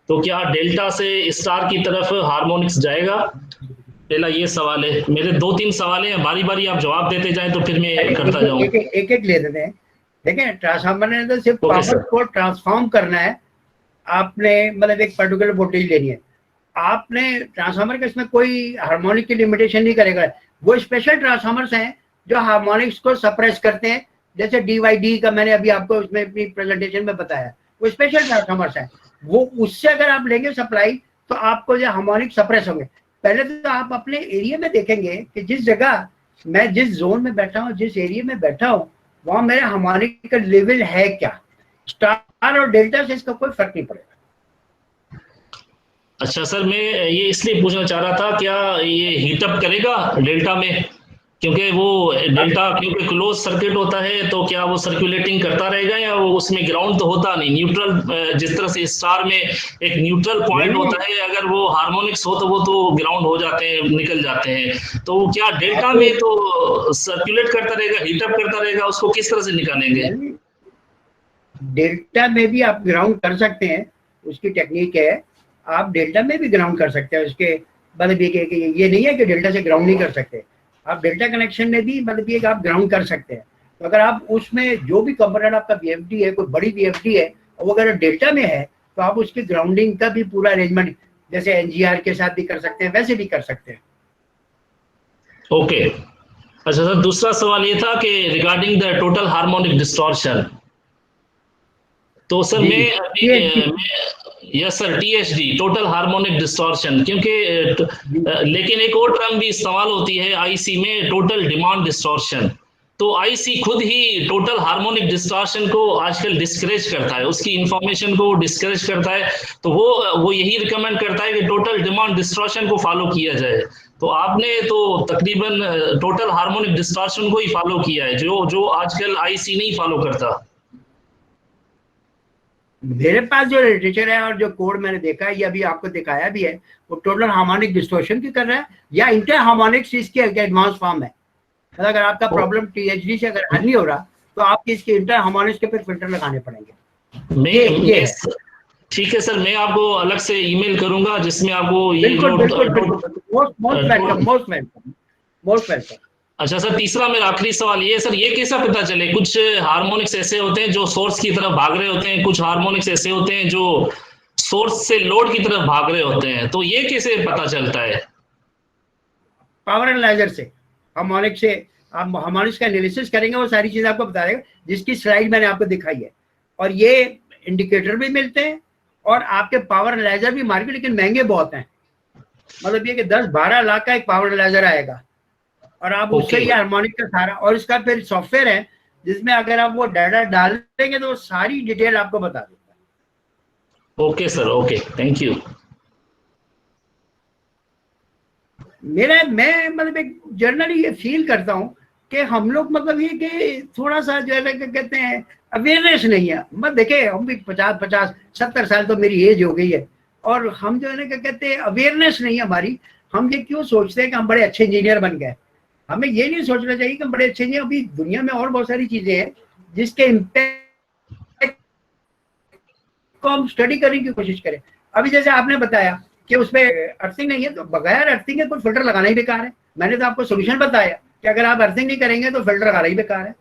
तो क्या डेल्टा से स्टार की तरफ हार्मोनिक्स जाएगा? पहला ये सवाल है। मेरे 2-3 सवाल हैं, बारी बारी आप जवाब देते जाएं तो फिर मैं करता जाऊं। एक ले लेते हैं। देखिए, ट्रांसफार्मर ने तो सिर्फ पावर को ट्रांसफॉर्म करना है, आपने मतलब एक पर्टिकुलर वोल्टेज लेनी है। आपने ट्रांसफार्मर के इसमें कोई हार्मोनिक की लिमिटेशन नहीं करेगा। वो स्पेशल ट्रांसफार्मर्स हैं जो हार्मोनिक्स को सप्रेस करते हैं, जैसे DYD का मैंने अभी आपको उसमें अपनी प्रेजेंटेशन में बताया, वो स्पेशल ट्रांसफार्मर्स हैं। वो उससे अगर आप लेंगे सप्लाई तो आपको जो हार्मोनिक सप्रेस होंगे। पहले तो आप अपने एरिया में देखेंगे कि जिस जगह मैं, जिस जोन में बैठा हूँ, जिस एरिया में बैठा हूँ, वहां मेरे हार्मोनिक का लेवल है क्या। स्टार और डेल्टा से इसका कोई फर्क नहीं पड़ेगा। अच्छा सर, मैं ये इसलिए पूछना चाह रहा था, क्या ये हीटअप करेगा डेल्टा में? क्योंकि वो डेल्टा क्योंकि क्लोज सर्किट होता है, तो क्या वो सर्कुलेटिंग करता रहेगा या वो उसमें ग्राउंड तो होता नहीं? न्यूट्रल, जिस तरह से स्टार में एक न्यूट्रल पॉइंट होता है, अगर वो हार्मोनिक्स हो तो वो तो ग्राउंड हो जाते हैं, निकल जाते हैं। तो क्या डेल्टा में तो सर्कुलेट करता रहेगा, हीटअप करता रहेगा, उसको किस तरह से निकालेंगे? डेल्टा में भी आप ग्राउंड कर सकते हैं, उसकी टेक्निक है। आप डेल्टा में भी ग्राउंड कर सकते हैं। उसके मतलब ये नहीं है कि डेल्टा से ग्राउंड नहीं कर सकते। आप डेल्टा कनेक्शन में भी मतलब ये आप ग्राउंड कर सकते हैं। तो अगर आप उसमें जो भी कंपोनेंट आपका VFD है, कोई बड़ी VFD है, और वो अगर डेल्टा में है, तो आप उसकी ग्राउंडिंग का भी पूरा अरेंजमेंट जैसे NGR के साथ भी कर सकते हैं, वैसे भी कर सकते हैं। ओके। अच्छा सर, दूसरा सवाल ये था कि regarding the total harmonic distortion, तो सर मैं yes sir, THD, total harmonic distortion, क्योंकि लेकिन एक और टर्म भी इस्तेमाल होती है IC में, टोटल डिमांड डिस्टॉर्शन। तो IC खुद ही टोटल हार्मोनिक डिस्टॉर्शन को आजकल डिस्करेज करता है, उसकी इंफॉर्मेशन को डिस्करेज करता है। तो वो यही रिकमेंड करता है कि टोटल डिमांड डिस्टॉर्शन को फॉलो किया जाए। तो आपने तो तकरीबन टोटल हार्मोनिक डिस्टॉर्शन को ही फॉलो किया है, जो आजकल IC नहीं फॉलो करता। मेरे पास जो लिटरेचर है और जो कोड मैंने देखा है, ये अभी आपको दिखाया भी है, वो टोटल हार्मोनिक डिस्टॉर्शन की कर रहा है, या इंटर हार्मोनिक्स इसकी एडवांस फॉर्म है। मतलब अगर आपका प्रॉब्लम THD से अगर हल नहीं हो रहा, तो आपके इसके इंटर हार्मोनिक्स के फिर फिल्टर लगाने पड़ेंगे। ये ठीक है सर, मैं आपको अलग से ईमेल करूंगा जिसमें आपको ये मोस्ट वेलकम। अच्छा सर, तीसरा मेरा आखिरी सवाल ये सर, ये कैसा पता चले? कुछ हार्मोनिक्स ऐसे होते हैं जो सोर्स की तरफ भाग रहे होते हैं, कुछ हार्मोनिक्स ऐसे होते हैं जो सोर्स से लोड की तरफ भाग रहे होते हैं, तो ये कैसे पता चलता है? पावर एनालाइजर से, हार्मोनिक्स से आप हार्मोनिक्स का एनालिसिस करेंगे, वो सारी चीजें आपको बता देगा, जिसकी स्लाइड मैंने आपको दिखाई है। और ये इंडिकेटर भी मिलते हैं, और आपके पावर एनालाइजर भी मार्केट, लेकिन महंगे बहुत हैं। मतलब ये कि 10-12 लाख का एक पावर एनालाइजर आएगा, और आप उससे ये हार्मोनिक का सारा, और इसका फिर सॉफ्टवेयर है जिसमें अगर आप वो डाटा डालेंगे तो वो सारी डिटेल आपको बता देता है। Okay sir, okay, thank you. मैं मतलब एक जनरली ये फील करता हूँ कि हम लोग मतलब ये कि थोड़ा सा जो है कहते हैं अवेयरनेस नहीं है। मतलब देखे, हम भी 50-70 साल तो मेरी एज हो गई है, और हम जो है ना क्या कहते हैं, अवेयरनेस नहीं है हमारी। हम ये क्यों सोचते हैं कि हम बड़े अच्छे इंजीनियर बन गए। हमें ये नहीं सोचना चाहिए कि हम बड़े अच्छे इंजीनियर, अभी दुनिया में और बहुत सारी चीजें हैं जिसके इम्पैक्ट को हम स्टडी करने की कोशिश करें। अभी जैसे आपने बताया कि उसमें अर्थिंग नहीं है, तो बगैर अर्थिंग के कोई फिल्टर लगाना ही बेकार है। मैंने तो आपको सोल्यूशन बताया कि अगर आप अर्थिंग नहीं करेंगे तो फिल्टर लगाना ही बेकार है।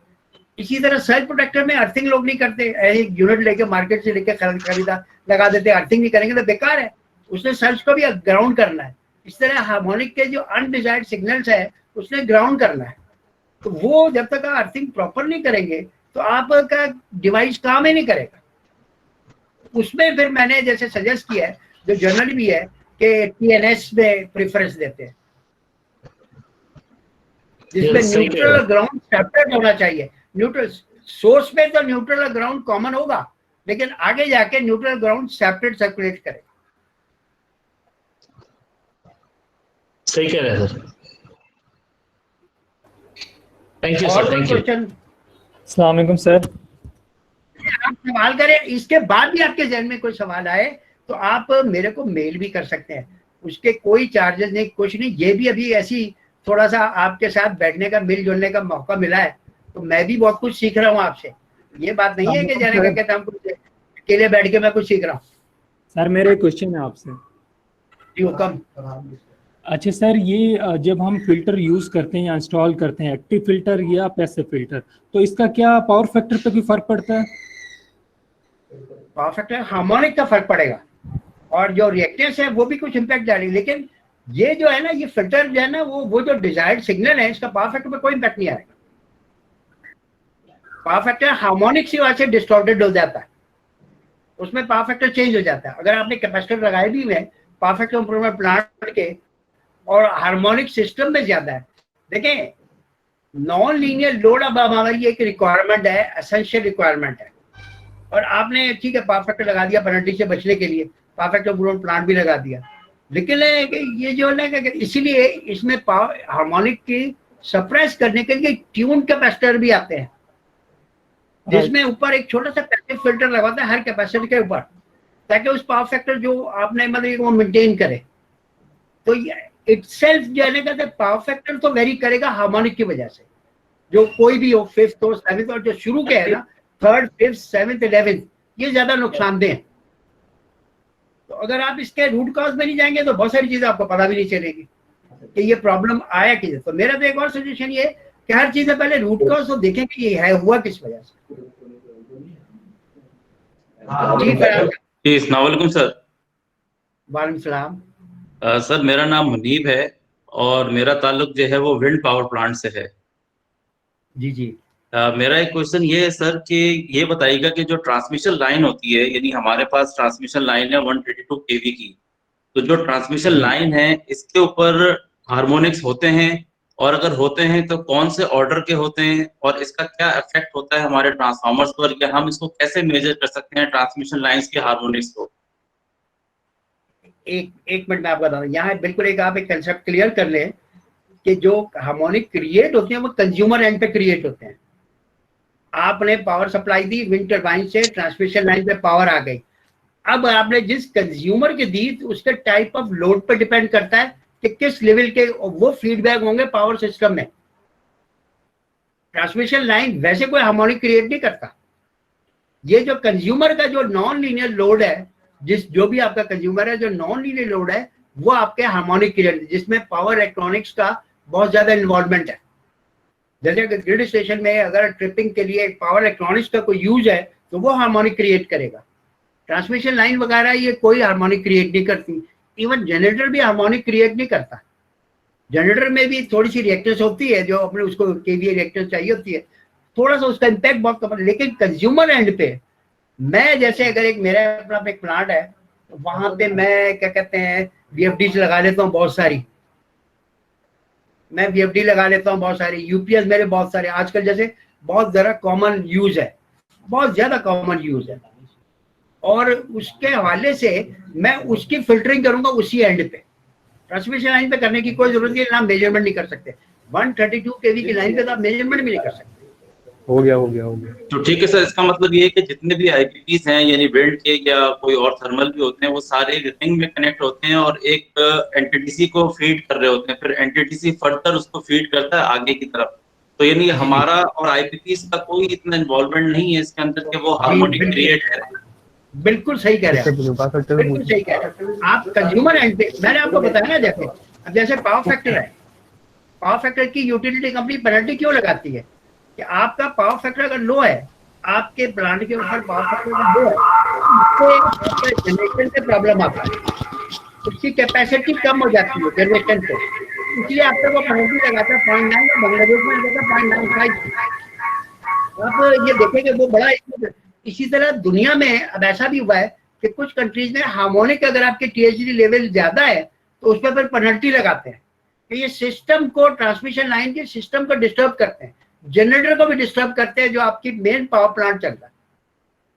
इसी तरह सर्ज प्रोटेक्टर में अर्थिंग लोग नहीं करते, एक यूनिट लेके मार्केट से लेके खरीदा लगा देते, अर्थिंग नहीं करेंगे तो बेकार है, उसने सर्ज को भी ग्राउंड करना है। इस तरह हार्मोनिक के जो अनडिजायर्ड सिग्नल्स है उसने ग्राउंड करना है, तो वो जब तक आप अर्थिंग प्रॉपर नहीं करेंगे तो आपका डिवाइस काम ही नहीं करेगा। उसमें फिर मैंने जैसे सजेस्ट किया है, जो जनरली भी है, कि टीएनएस में प्रेफरेंस देते हैं, जिसमें न्यूट्रल और ग्राउंड सेपरेट होना चाहिए। न्यूट्रल सोर्स में तो न्यूट्रल और ग्राउंड कॉमन होगा, लेकिन आगे जाके न्यूट्रल ग्राउंड सेपरेट सर्कुलेट करेगा। सही कह रहे हैं sir. Thank you sir, thank you. अस्सलाम वालेकुम सर। आप सवाल करें, इसके बाद भी आपके जहन में कोई सवाल आए तो आप मेरे को मेल भी कर सकते हैं, उसके कोई चार्जेस नहीं, कुछ नहीं। ये भी अभी ऐसी थोड़ा सा आपके साथ बैठने का, मिल जुलने का मौका मिला है, तो मैं भी बहुत कुछ सीख रहा हूँ आपसे। ये बात नहीं है कि जाने का कहता हम कुछ अकेले बैठ के मैं कुछ सीख रहा हूँ। सर मेरे क्वेश्चन है आपसे। जी हुक्म। अच्छा सर, ये जब हम फिल्टर यूज करते हैं या इंस्टॉल करते हैं, एक्टिव फिल्टर या पैसिव फिल्टर, तो इसका क्या पावर फैक्टर पे भी फर्क पड़ता है? पावर फैक्टर हार्मोनिक का फर्क पड़ेगा, और जो रिएक्टेंस है वो भी कुछ इम्पैक्ट डालेगी, लेकिन ये जो है ना, ये फिल्टर जो है ना, वो जो डिजायर्ड सिग्नल है, इसका पावर फैक्टर पे कोई इम्पैक्ट नहीं आएगा। पावर फैक्टर हार्मोनिक की वजह से डिस्टॉर्टेड हो जाता है, उसमें पावर फैक्टर चेंज हो जाता है। अगर आपने कैपेसिटर लगाए भी हुए पावर फैक्टर इंप्रूवमेंट प्लांट के, और हार्मोनिक सिस्टम में ज्यादा है। देखें, नॉन लीनियर लोड अब हमारी एक रिक्वायरमेंट है, एसेंशियल रिक्वायरमेंट है, और आपने ठीक है पावर फैक्टर लगा दिया पेनल्टी से बचने के लिए, पावर फैक्टर इंप्रूवमेंट प्लांट भी लगा दिया, लेकिन ये जो है ना, इसीलिए इसमें पावर हार्मोनिक की सप्रेस करने के लिए ट्यून कैपेसिटर भी आते हैं, जिसमें ऊपर एक छोटा सा पैसिव फिल्टर लगाता है हर कैपेसिटर के ऊपर, ताकि उस पावर फैक्टर जो आपने मतलब वो मेंटेन करे। तो इटसेल्फ जो है ना, पावर फैक्टर तो वेरी करेगा हार्मोनिक की वजह से, जो कोई भी हो, फिफ्थ हो, सेवेंथ, और जो शुरू के है ना, थर्ड, फिफ्थ, सेवेंथ, 11th, ये ज्यादा नुकसानदेह है। तो अगर आप इसके रूट कॉज में नहीं जाएंगे तो बहुत सारी चीजें आपको पता भी नहीं चलेगी कि ये प्रॉब्लम आया किस। तो मेरा तो एक और सजेशन ये कि हर चीज से पहले रूट कॉज तो देखें कि ये है हुआ किस वजह से। जी अस्सलाम वालेकुम सर। वालेकुम सलाम। सर मेरा नाम मुनीब है और मेरा ताल्लुक जो है वो विंड पावर प्लांट से है। जी जी। मेरा एक क्वेश्चन ये है सर कि ये बताइएगा कि जो ट्रांसमिशन लाइन होती है, यानी हमारे पास ट्रांसमिशन लाइन है 132 kV की, तो जो ट्रांसमिशन लाइन है इसके ऊपर हार्मोनिक्स होते हैं, और अगर होते हैं तो कौन से ऑर्डर के होते हैं, और इसका क्या इफेक्ट होता है हमारे ट्रांसफार्मर्स पर, या हम इसको कैसे मेजर कर सकते हैं ट्रांसमिशन लाइंस के हार्मोनिक्स को? एक मिनट में आपको बता दूं, यहाँ बिल्कुल आप एक कंसेप्ट क्लियर कर लें कि जो हार्मोनिक क्रिएट होते हैं वो कंज्यूमर एंड पे क्रिएट होते हैं। आपने पावर सप्लाई दी विंड टरबाइन से, ट्रांसमिशन लाइन पे पावर आ गई, अब आपने जिस कंज्यूमर के दी उसके टाइप ऑफ लोड पर डिपेंड करता है कि किस लेवल के वो फीडबैक होंगे पावर सिस्टम में। ट्रांसमिशन लाइन वैसे कोई हार्मोनिक क्रिएट नहीं करता। ये जो कंज्यूमर का जो नॉन लीनियर लोड है, जो भी आपका कंज्यूमर है, जो नॉन लीनियर लोड है, वो आपके हार्मोनिक क्रिएट, जिसमें पावर इलेक्ट्रॉनिक्स का बहुत ज्यादा इन्वॉल्वमेंट है। जैसे ग्रिड स्टेशन में अगर ट्रिपिंग के लिए पावर इलेक्ट्रॉनिक्स का कोई यूज है तो वो हार्मोनिक क्रिएट करेगा। ट्रांसमिशन लाइन वगैरह ये कोई हार्मोनिक क्रिएट नहीं करती। इवन जनरेटर भी हार्मोनिक क्रिएट नहीं करता। जनरेटर में भी थोड़ी सी रिएक्टेंस होती है, जो अपने उसको केवीए रिएक्टेंस चाहिए होती है, थोड़ा सा उसका इम्पैक्ट बहुत कम है। लेकिन कंज्यूमर एंड पे मैं जैसे अगर एक मेरा अपना एक प्लांट है तो वहां पे मैं क्या कहते हैं VFD लगा लेता हूँ बहुत सारी, मैं VFD लगा लेता हूँ बहुत सारी, यूपीएस मेरे बहुत सारे आजकल जैसे बहुत ज़्यादा कॉमन यूज है, बहुत ज्यादा कॉमन यूज है, और उसके हवाले से मैं उसकी फिल्टरिंग करूंगा उसी एंड पे। ट्रांसमिशन लाइन पे करने की कोई जरूरत नहीं, ना मेजरमेंट नहीं कर सकते। 132 kV की लाइन पे तो आप मेजरमेंट भी नहीं कर सकते। हो गया। तो ठीक है सर, इसका मतलब ये है कि जितने भी IPPs हैं, यानी विंड के या कोई और थर्मल भी होते हैं, वो सारे रिंग में कनेक्ट होते हैं और एक NTTC को फीड कर रहे होते हैं, फिर NTTC फर्दर उसको फीड करता है आगे की तरफ। तो यानी हमारा और IPPs का कोई इतना इन्वॉल्वमेंट नहीं है इसके अंदर कि वो हार्मोनिक क्रिएट करें। बिल्कुल सही कह रहे हैं, बिल्कुल सही कह रहे हैं आप। कंज्यूमर एंड पे मैंने आपको बताया ना, जैसे अब जैसे पावर फैक्टर है, पावर फैक्टर की यूटिलिटी कंपनी पेनल्टी क्यों लगाती है कि आपका पावर फैक्टर अगर लो है, आपके प्लांट के ऊपर पावर फैक्टर लो है, इससे जनरेशन में प्रॉब्लम आता है, उसकी कैपेसिटी कम हो जाती है जनरेशन को, इसलिए आपको वो पेनल्टी लगाता है 0.9, और बांग्लादेश में लगाता है 0.95। आप ये देखेंगे वो बड़ा। इसी तरह दुनिया में अब ऐसा भी हुआ है कि कुछ कंट्रीज में हार्मोनिक अगर आपके THD लेवल ज्यादा है तो उस पर फिर पेनल्टी लगाते हैं कि ये सिस्टम को, ट्रांसमिशन लाइन के सिस्टम को डिस्टर्ब करते हैं, जनरेटर को भी डिस्टर्ब करते हैं जो आपकी मेन पावर प्लांट चल रहा है,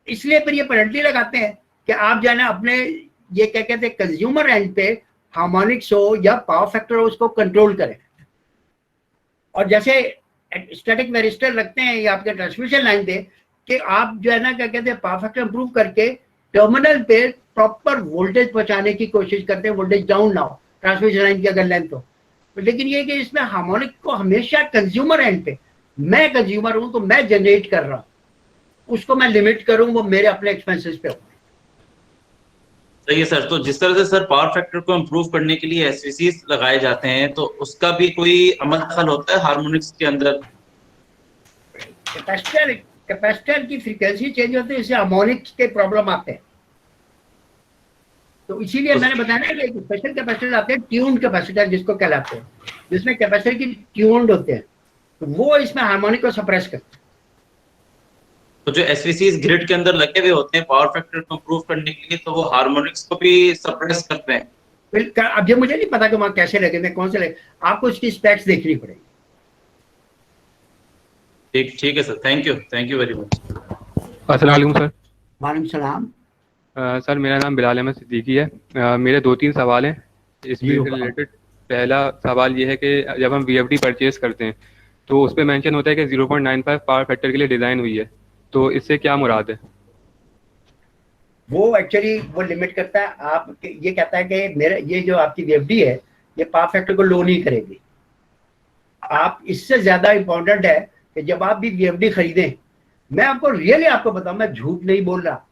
इसलिए फिर ये पेनल्टी लगाते हैं कि आप जो है ना अपने ये क्या कहते हैं कंज्यूमर एंड पे हार्मोनिक्स हो या पावर फैक्टर हो उसको कंट्रोल करें। और जैसे स्टैटिक वेरिस्टर रखते हैं या आपके ट्रांसमिशन लाइन पे कि आप जो है ना क्या कहते हैं पावर फैक्टर इंप्रूव करके टर्मिनल पे प्रॉपर वोल्टेज पहुंचाने की कोशिश करते हैं, वोल्टेज डाउन ना हो ट्रांसमिशन लाइन की अगर लेंथ हो। लेकिन ये कि इसमें हार्मोनिक को हमेशा कंज्यूमर एंड पे, मैं कंज्यूमर हूं तो मैं जनरेट कर रहा हूं, उसको मैं लिमिट करूं, वो मेरे अपने एक्सपेंसेस पे हो। सही है सर। तो जिस तरह से सर पावर फैक्टर को इम्प्रूव करने के लिए SVCs लगाए जाते हैं, तो उसका भी कोई अमल दखल होता है हार्मोनिक्स के अंदर? कैपेसिटर की फ्रीक्वेंसी चेंज होती है, इससे हार्मोनिक्स के प्रॉब्लम आते हैं। तो इसीलिए मैंने बताया ना कि स्पेशल कैपेसिटर आते हैं, ट्यून्ड कैपेसिटर जिसको कहलाते हैं, जिसमें कैपेसिटर की ट्यून्ड होते हैं, तो वो इसमें हार्मोनिक को सप्रेस करते हैं। तो जो SVCs ग्रिड के अंदर लगे हुए होते हैं पावर फैक्टर को इम्प्रूव करने के लिए, तो वो हार्मोनिक्स को भी सप्रेस करते हैं? अब ये मुझे नहीं पता कि वहां कैसे लगे थे, कौन से लगे, आपको इसकी स्पेक्स देखनी पड़ेगी। ठीक है sir, thank you very much. अस्सलाम वालेकुम सर। वालेकुम सलाम। सर मेरा नाम बिलाल अहमद सिद्दीकी है। मेरे 2-3 सवाल हैं इस जी, वीडियो से रिलेटेड। पहला सवाल ये है कि जब हम VFD परचेज करते हैं तो उस पर मेंशन होता है कि 0.95 पावर फैक्टर के लिए डिज़ाइन हुई है, तो इससे क्या मुराद है? वो एक्चुअली वो लिमिट करता है, आप ये कहता है कि मेरा ये जो आपकी VFD है ये पावर फैक्टर को लो नहीं करेगी। आप इससे ज्यादा इंपॉर्टेंट है कि जब आप भी VFD खरीदें, मैं आपको रियली आपको बताऊं, मैं झूठ नहीं बोल रहा,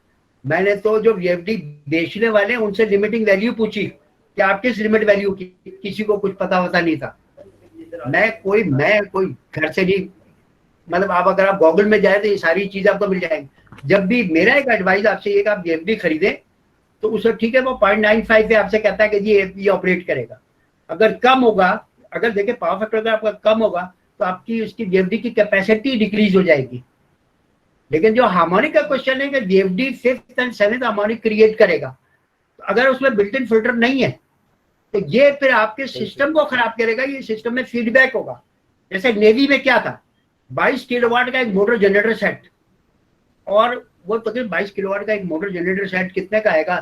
मैंने तो जो VFD बेचने वाले उनसे लिमिटिंग वैल्यू पूछी कि आप किस लिमिट वैल्यू की, किसी को कुछ पता नहीं था। मैं कोई घर से नहीं, मतलब आप अगर आप गूगल में जाए तो ये सारी चीजें आपको मिल जाएंगी। जब भी मेरा एक एडवाइस आपसे ये कि आप VFD खरीदें तो उसे ठीक है वो 0.95 पे आपसे कहता है कि जी ये ऑपरेट करेगा। अगर कम होगा, अगर देखें पावर फैक्टर अगर आपका कम होगा तो आपकी उसकी VFD की कैपेसिटी डिक्रीज हो जाएगी। लेकिन जो हार्मोनिक का क्वेश्चन है कि VFD 5th and 7th harmonic create करेगा, तो अगर उसमें बिल्ट इन फिल्टर नहीं है तो ये फिर आपके सिस्टम को खराब करेगा, ये सिस्टम में फीडबैक होगा। जैसे नेवी में क्या था, 22 किलोवाट का एक मोटर जनरेटर सेट, और वो तकरीबन 22 किलोवाट का एक मोटर जनरेटर सेट कितने का आएगा,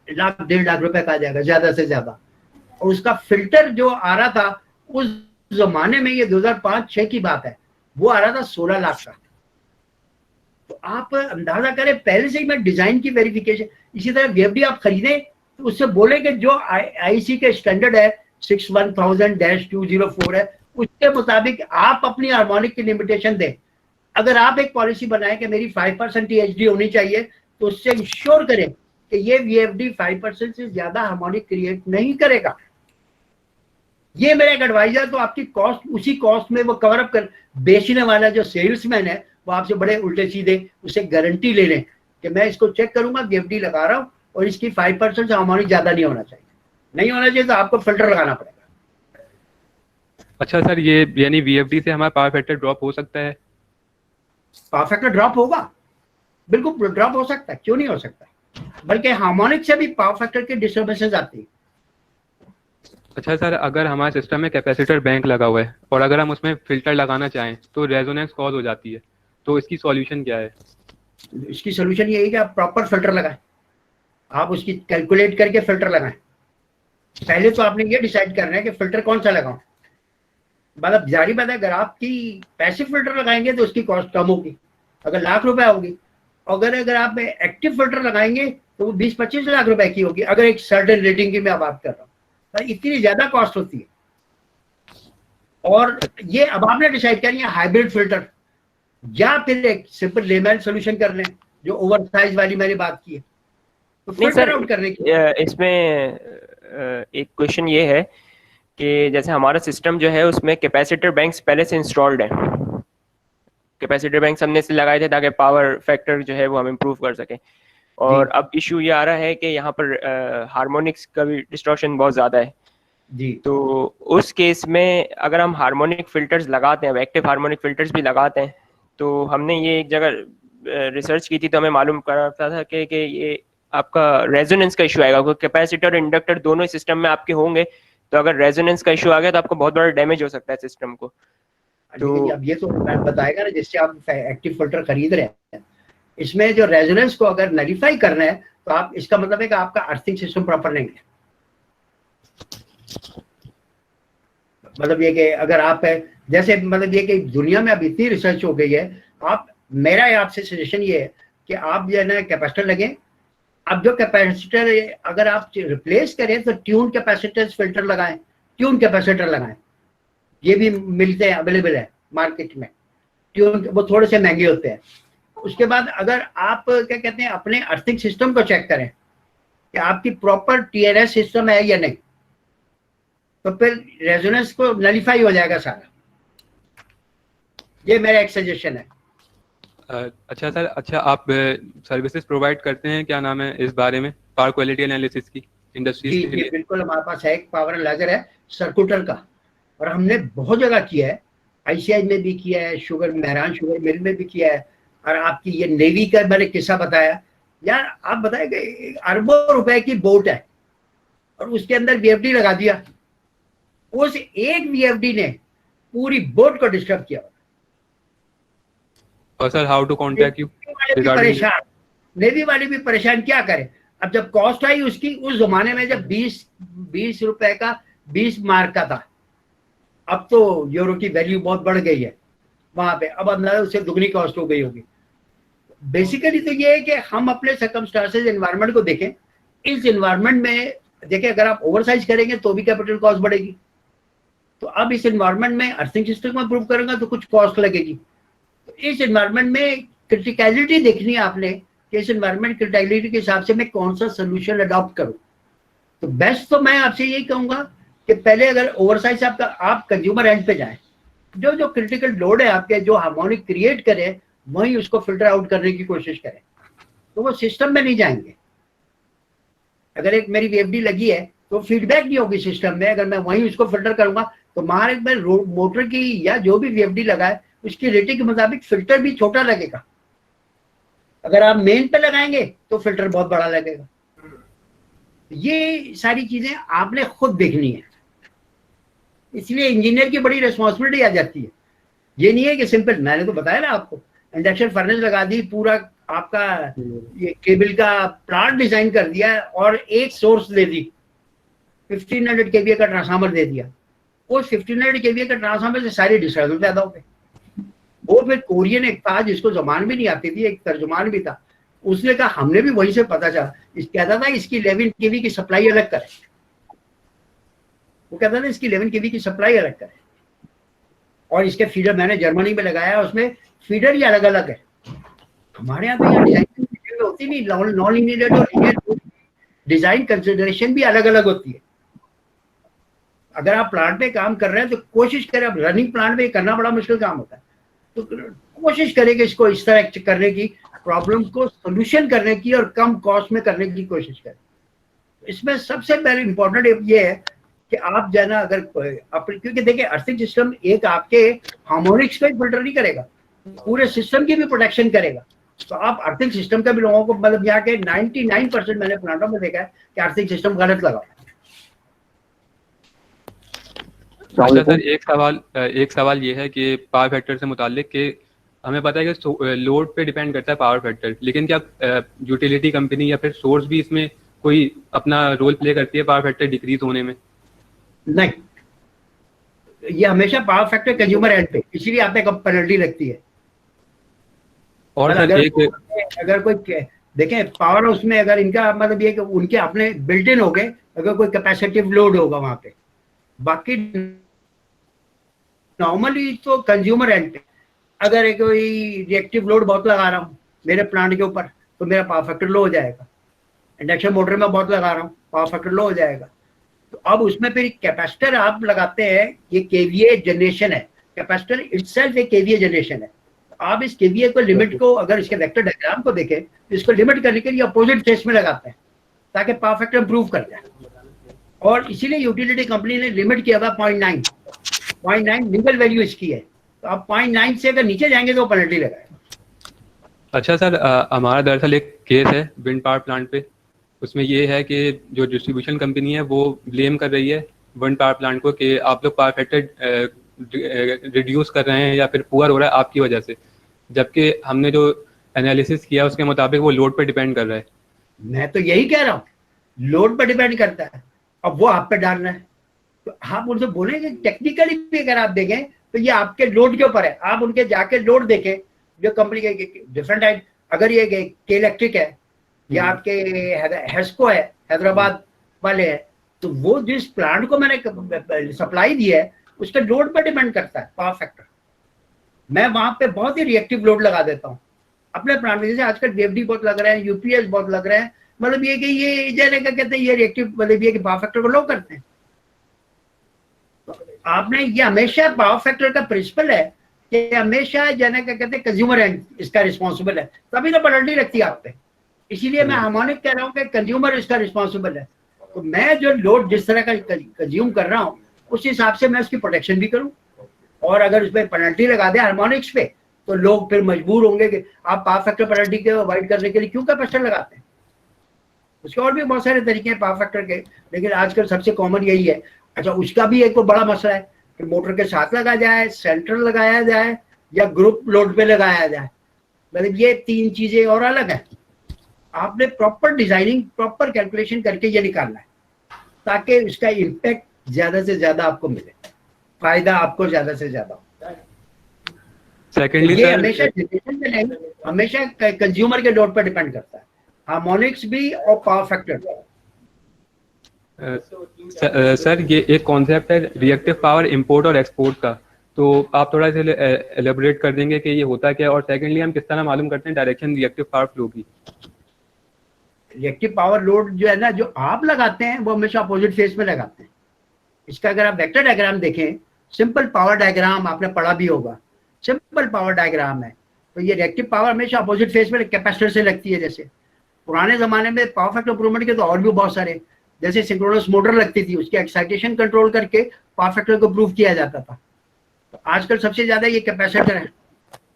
1.5 लाख रुपए का आ जाएगा ज्यादा से ज्यादा। और उसका फिल्टर जो आ रहा था उस जमाने में, ये 2005-6 की बात है, वो आ रहा था 16 लाख का। तो आप अंदाजा करें, पहले से ही मैं डिजाइन की वेरिफिकेशन। इसी तरह VFD आप खरीदें तो उससे बोले कि जो IC के स्टैंडर्ड है 61000-204 है, उसके मुताबिक आप अपनी हार्मोनिक की लिमिटेशन दें। अगर आप एक पॉलिसी बनाएं कि मेरी 5% THD होनी चाहिए, तो उससे इंश्योर करें कि ये VFD 5% से ज्यादा हार्मोनिक क्रिएट नहीं करेगा। ये मेरा एक एडवाइजर, तो आपकी कॉस्ट उसी कॉस्ट में वो कवर अप कर। बेचने वाला जो सेल्समैन है वो आपसे बड़े उल्टे सीधे उससे गारंटी ले लें कि मैं इसको चेक करूंगा, VFD लगा रहा हूँ और इसकी 5% से हार्मोनिक ज्यादा नहीं होना चाहिए। नहीं होना चाहिए तो आपको फिल्टर लगाना पड़ेगा। अच्छा सर, ये यानी VFD से हमारा पावर फैक्टर ड्रॉप हो सकता है? पावर फैक्टर ड्रॉप होगा, बिल्कुल ड्रॉप हो सकता है, क्यों नहीं हो सकता, बल्कि हार्मोनिक से भी पावर फैक्टर की डिस्टर्बेंसेस आती है। अच्छा सर, अगर हमारे सिस्टम में कैपेसिटर बैंक लगा हुआ है और अगर हम उसमें फिल्टर लगाना चाहें तो रेजोनेंस कॉज हो जाती है, तो इसकी सॉल्यूशन क्या है? इसकी सोल्यूशन ये है कि आप प्रॉपर फिल्टर लगाएं, आप उसकी कैलकुलेट करके फिल्टर लगाएं। पहले तो आपने ये डिसाइड करना है कि फिल्टर कौन सा लगाऊं। मतलब जारी बात है, अगर आपकी पैसिव फिल्टर लगाएंगे तो उसकी कॉस्ट कम होगी, अगर लाख रुपए होगी। अगर आप एक्टिव फिल्टर लगाएंगे तो वो 20-25 लाख रुपए की होगी, अगर एक सर्टेन रेटिंग की मैं बात कर रहा हूँ, तो इतनी ज्यादा कॉस्ट होती है। और ये अब आपने डिसाइड करनी है हाइब्रिड फिल्टर या फिर एक सिंपल लेमैन सोल्यूशन कर लें, जो ओवर साइज वाली मैंने बात की है। तो नहीं फिल्टर सर, आउट करने की इसमें एक क्वेश्चन ये है कि जैसे हमारा सिस्टम जो है उसमें कैपेसिटर बैंक्स पहले से इंस्टॉल्ड हैं, कैपेसिटर बैंक्स हमने इसलिए लगाए थे ताकि पावर फैक्टर जो है वो हम इम्प्रूव कर सकें, और जी अब इशू ये आ रहा है कि यहाँ पर हार्मोनिक्स का भी डिस्टॉर्शन बहुत ज़्यादा है। जी तो उस केस में अगर हम हार्मोनिक फिल्टर्स लगाते हैं, एक्टिव हार्मोनिक फिल्टर्स भी लगाते हैं, तो हमने ये एक जगह रिसर्च की थी तो हमें मालूम करा था कि ये आपका रेजोनेंस का इशू आएगा, क्योंकि कैपेसिटर और इंडक्टर दोनों ही सिस्टम में आपके होंगे, तो अगर रेजोनेंस का इशू आ गया तो आपको बहुत बड़ा डैमेज हो सकता है सिस्टम को। लेकिन अब ये तो बताएगा ना जिससे आप एक्टिव फिल्टर खरीद रहे हैं, इसमें जो रेजोनेंस को अगर नलीफाई करना है तो आप, इसका मतलब है कि आपका अर्थिंग सिस्टम प्रॉपर नहीं है। मतलब ये कि अगर आप जैसे, मतलब ये कि दुनिया में अब इतनी रिसर्च हो गई है, आप, मेरा आपसे सजेशन ये है कि आप जो है ना कैपेसिटर लगे। अब जो कैपेसिटर अगर आप रिप्लेस करें तो ट्यून कैपेसिटर फिल्टर लगाएं, ट्यून कैपेसिटर लगाएं, ये भी मिलते हैं, अवेलेबल है मार्केट में। ट्यून वो थोड़े से महंगे होते हैं। उसके बाद अगर आप क्या कहते हैं अपने अर्थिंग सिस्टम को चेक करें कि आपकी प्रॉपर टीएनएस सिस्टम है या नहीं, तो फिर रेजोनेंस को नलीफाई हो जाएगा सारा। ये मेरा एक सजेशन है। अच्छा सर, अच्छा आप सर्विसेज प्रोवाइड करते हैं, क्या नाम है इस बारे में, पावर क्वालिटी एनालिसिस की इंडस्ट्रीज जी के जी लिए? बिल्कुल, हमारे पास है एक पावर एनालाइजर है सर्कुटर का, और हमने बहुत जगह किया है, आईसीआई में भी किया है, शुगर मेहरान शुगर मिल में भी किया है, और आपकी ये नेवी का मैंने किस्सा बताया यार। आप बताए कि अरबों रुपए की बोट है और उसके अंदर वीएफडी लगा दिया, उस एक वीएफडी ने पूरी बोट को डिस्टर्ब किया। और sir how to contact you वाले भी रिगार्डिंग? परेशान, नेवी वाले भी परेशान, क्या करें। अब जब कॉस्ट आई उसकी, उस जमाने में जब 20 रुपए का 20 मार्क का था, अब तो यूरो की वैल्यू बहुत बढ़ गई है वहां पे, अब अंदाजा उससे दुगनी कॉस्ट हो गई होगी। बेसिकली तो ये है कि हम अपने सर्कमस्टांसेस एनवायरनमेंट को देखें। इस एनवायरनमेंट में देखें, अगर आप ओवरसाइज करेंगे तो भी कैपिटल कॉस्ट बढ़ेगी, तो अब इस एनवायरनमेंट में अर्थिंग सिस्टम को इम्प्रूव करेंगे तो कुछ कॉस्ट लगेगी। तो इस एनवायरनमेंट में क्रिटिकलिटी देखनी है आपने कि इस एनवायरनमेंट क्रिटिकलिटी के हिसाब से मैं कौन सा सोल्यूशन अडॉप्ट करूं। तो बेस्ट तो मैं आपसे यही कहूंगा कि पहले अगर ओवरसाइज आपका, आप कंज्यूमर एंड पे जाएं, जो जो क्रिटिकल लोड है आपके, जो हार्मोनिक क्रिएट करे, वहीं उसको फिल्टर आउट करने की कोशिश करें, तो वो सिस्टम में नहीं जाएंगे। अगर एक मेरी वीएफडी लगी है तो फीडबैक नहीं होगी सिस्टम में, अगर मैं वहीं उसको फिल्टर करूंगा तो हमारे मोटर की या जो भी वीएफडी लगा है उसकी रेटिंग के मुताबिक फिल्टर भी छोटा लगेगा। अगर आप मेन पे लगाएंगे तो फिल्टर बहुत बड़ा लगेगा। ये सारी चीजें आपने खुद देखनी है, इसलिए इंजीनियर की बड़ी रिस्पॉन्सिबिलिटी आ जाती है। ये नहीं है कि सिंपल, मैंने तो बताया ना आपको, इंडक्शन फर्नेस लगा दी, पूरा आपका ये केबल का प्लांट डिजाइन कर दिया और एक सोर्स दे दी, 1500 केवीए का ट्रांसफार्मर दे दिया। उस 1500 केवीए का ट्रांसफार्मर से सारी डिस्टर्बेंस पैदा हो गए। वो फिर कोरियन एक था जिसको जबान भी नहीं आती थी, एक तर्जुमान भी था, उसने कहा, हमने भी वहीं से पता चला, कहता था इसकी 11 केवी की सप्लाई अलग करें। वो कहता था इसकी 11 केवी की सप्लाई अलग करें, और इसके फीडर मैंने जर्मनी में लगाया, उसमें फीडर ही अलग अलग है। हमारे यहाँ तो यहाँ डिजाइन होती नहीं, नॉन लीनियर और लीनियर डिजाइन कंसिडरेशन भी अलग अलग होती है। अगर आप प्लांट पे काम कर रहे हैं तो कोशिश करें, अब रनिंग प्लांट में करना बड़ा मुश्किल काम होता है, तो कोशिश करें कि इसको इस तरह करने की, प्रॉब्लम को सोल्यूशन करने की और कम कॉस्ट में करने की कोशिश करें। इसमें सबसे पहले इंपॉर्टेंट ये है कि आप जो है ना, अगर क्योंकि देखिए अर्थिंग सिस्टम एक आपके हार्मोनिक्स को ही फिल्टर नहीं करेगा, पूरे सिस्टम की भी प्रोटेक्शन करेगा। तो आप अर्थिंग सिस्टम का भी लोगों को, मतलब यहाँ के 99% मैंने प्लांटों में देखा है कि अर्थिंग सिस्टम गलत लगा। अच्छा सर, एक सवाल ये है कि पावर फैक्टर से मुतालिक कि हमें पता है कि लोड पे डिपेंड करता है पावर फैक्टर, लेकिन क्या यूटिलिटी कंपनी या फिर सोर्स भी इसमें कोई अपना रोल प्ले करती है पावर फैक्टर डिक्रीज होने में? नहीं, ये हमेशा पावर फैक्टर कंज्यूमर एंड पे, इसीलिए आप पे पेनल्टी लगती है। और सर अगर कोई देखें पावर हाउस में, अगर इनका मतलब ये कि उनके अपने बिल्ट इन हो गए, अगर कोई कैपेसिटिव लोड होगा वहां पे, बाकी नॉर्मली तो कंज्यूमर एंड पे अगर कोई रिएक्टिव लोड बहुत लगा रहा हूँ मेरे प्लांट के ऊपर, तो मेरा पावर फैक्टर लो हो जाएगा। इंडक्शन मोटर में बहुत लगा रहा हूँ, पावर फैक्टर लो हो जाएगा। तो अब उसमें फिर कैपेसिटर आप लगाते हैं, ये केवीए जनरेशन है, कैपेसिटर इटसेल्फ एक केवीए जनरेशन है। आप इस केवीए को लिमिट को अगर इसके वेक्टर डायग्राम को देखें तो इसको लिमिट करने के लिए अपोजिट फेस में लगाते हैं ताकि पावर फैक्टर इंप्रूव कर जाए। और इसीलिए यूटिलिटी कंपनी ने लिमिट किया था 0.9 लीगल वैल्यू इसकी है। तो आप 0.9 से अगर नीचे जाएंगे तो पेनल्टी लगाए। अच्छा सर, हमारा दरअसल एक केस है विंड पावर प्लांट पे। उसमें ये है कि जो डिस्ट्रीब्यूशन कंपनी है वो ब्लेम कर रही है विंड पावर प्लांट को कि आप लोग पावर फैक्टर रिड्यूस कर रहे हैं या फिर पुअर हो रहा है आपकी वजह से, जबकि हमने जो एनालिसिस किया उसके मुताबिक वो लोड पे डिपेंड कर रहा है। मैं तो यही कह रहा हूँ, लोड पर डिपेंड करता है, अब वो आप पे डालना है। तो आप उनसे बोलेंगे टेक्निकली भी अगर आप देखें तो ये आपके लोड के ऊपर है। आप उनके जाके लोड देखें जो कंपनी के डिफरेंट टाइप, अगर ये के इलेक्ट्रिक है या आपके हेस्को है हैदराबाद वाले हैं, तो वो जिस प्लांट को मैंने सप्लाई दी है उसके लोड पर डिपेंड करता है पावर फैक्टर। मैं वहां पे बहुत ही रिएक्टिव लोड लगा देता हूँ अपने प्लांट में। जैसे आजकल डीएफडी बहुत लग रहे हैं, यूपीएस बहुत लग रहे हैं, मतलब ये कि ये जैसे क्या कहते हैं, ये रिएक्टिव मतलब ये कि पावर फैक्टर को लो करते हैं। तो आपने ये हमेशा पावर फैक्टर का प्रिंसिपल है कि हमेशा जैसे क्या कहते हैं कंज्यूमर एंड इसका रिस्पॉन्सिबल है, तभी तो पेनल्टी लगती है आप पे। इसीलिए मैं हार्मोनिक कह रहा हूँ कि कंज्यूमर इसका रिस्पॉन्सिबल है। तो मैं जो लोड जिस तरह का कंज्यूम कर रहा हूँ उस हिसाब से मैं उसकी प्रोटेक्शन भी करूँ। और अगर उसमें पेनल्टी लगा दे हार्मोनिक्स पे तो लोग फिर मजबूर होंगे कि आप पावर फैक्टर पेनल्टी के अवॉइड करने के लिए क्यों कैपेसिटर लगाते हैं। उसके और भी बहुत सारे तरीके हैं पावर फैक्टर के, लेकिन आजकल सबसे कॉमन यही है। अच्छा, उसका भी एक बड़ा मसला है कि मोटर के साथ लगा जाए, सेंट्रल लगाया जाए या ग्रुप लोड पे लगाया जाए, मतलब ये तीन चीजें और अलग है। आपने प्रॉपर डिजाइनिंग, प्रॉपर कैलकुलेशन करके ये निकालना है ताकि उसका इम्पैक्ट ज्यादा से ज्यादा आपको मिले, फायदा आपको ज्यादा से ज्यादा हो। सेकेंडली ये हमेशा जनरेशन पे नहीं, हमेशा कंज्यूमर के लोड पर डिपेंड करता है, हार्मोनिक्स भी और पावर फैक्टर। सर ये एक कॉन्सेप्ट है रिएक्टिव पावर इंपोर्ट और एक्सपोर्ट का, तो आप थोड़ा सा एलेबोरेट कर देंगे कि ये होता क्या है, और सेकेंडली हम किस तरह मालूम करते हैं डायरेक्शन रिएक्टिव पावर फ्लो की। रिएक्टिव पावर लोड जो है ना, जो आप लगाते हैं वो हमेशा अपोजिट फेस में लगाते हैं। इसका अगर आप वेक्टर डायग्राम देखें, सिंपल पावर डायग्राम आपने पढ़ा भी होगा, सिंपल पावर डायग्राम है। तो ये रिएक्टिव पावर हमेशा अपोजिट फेस में कैपेसिटर से लगती है। जैसे पुराने जमाने में पावर फैक्टर इंप्रूवमेंट के तो और भी बहुत सारे, जैसे सिंक्रोनस मोटर लगती थी, उसकी एक्साइटेशन कंट्रोल करके पावर फैक्टर को इंप्रूव किया जाता था। तो आजकल सबसे ज्यादा ये कैपेसिटर है।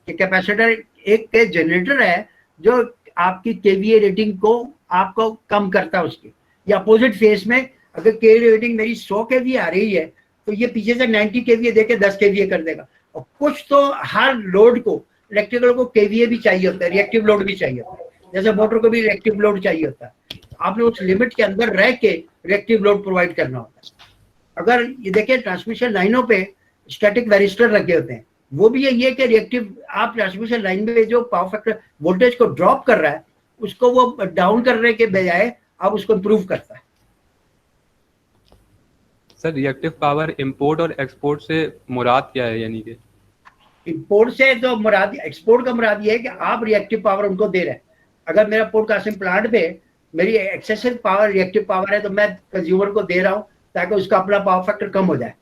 ये कैपेसिटर एक जनरेटर है जो आपकी केवीए रेटिंग को आपको कम करता है उसकी, या अपोजिट फेस में अगर केवीए रेटिंग मेरी 100 केवीए आ रही है तो ये पीछे से 90 केवीए देके 10 केवीए कर देगा। और कुछ तो हर लोड को, इलेक्ट्रिकल को केवीए भी चाहिए होता है, रिएक्टिव लोड भी चाहिए होता है, जैसे मोटर को भी रिएक्टिव लोड चाहिए होता है। आपने उस लिमिट के अंदर रह के रिएक्टिव लोड प्रोवाइड करना होता है। अगर ये देखें ट्रांसमिशन लाइनों पे स्टैटिक वैरिस्टर लगे होते हैं, वो भी ये कि रिएक्टिव, आप ट्रांसमिशन लाइन में जो पावर फैक्टर वोल्टेज को ड्रॉप कर रहा है उसको वो डाउन करने के बजाय आप उसको इंप्रूव करता है। सर रिएक्टिव पावर इंपोर्ट और एक्सपोर्ट से मुराद क्या है, यानी कि इंपोर्ट से तो मुराद, एक्सपोर्ट का मुराद ये है कि आप रिएक्टिव पावर उनको दे रहे हैं। अगर मेरा पोर्ट कास्टिंग प्लांट पे मेरी एक्सेसिव पावर रिएक्टिव पावर है तो मैं कंज्यूमर को दे रहा हूँ ताकि उसका अपना पावर फैक्टर कम हो जाए।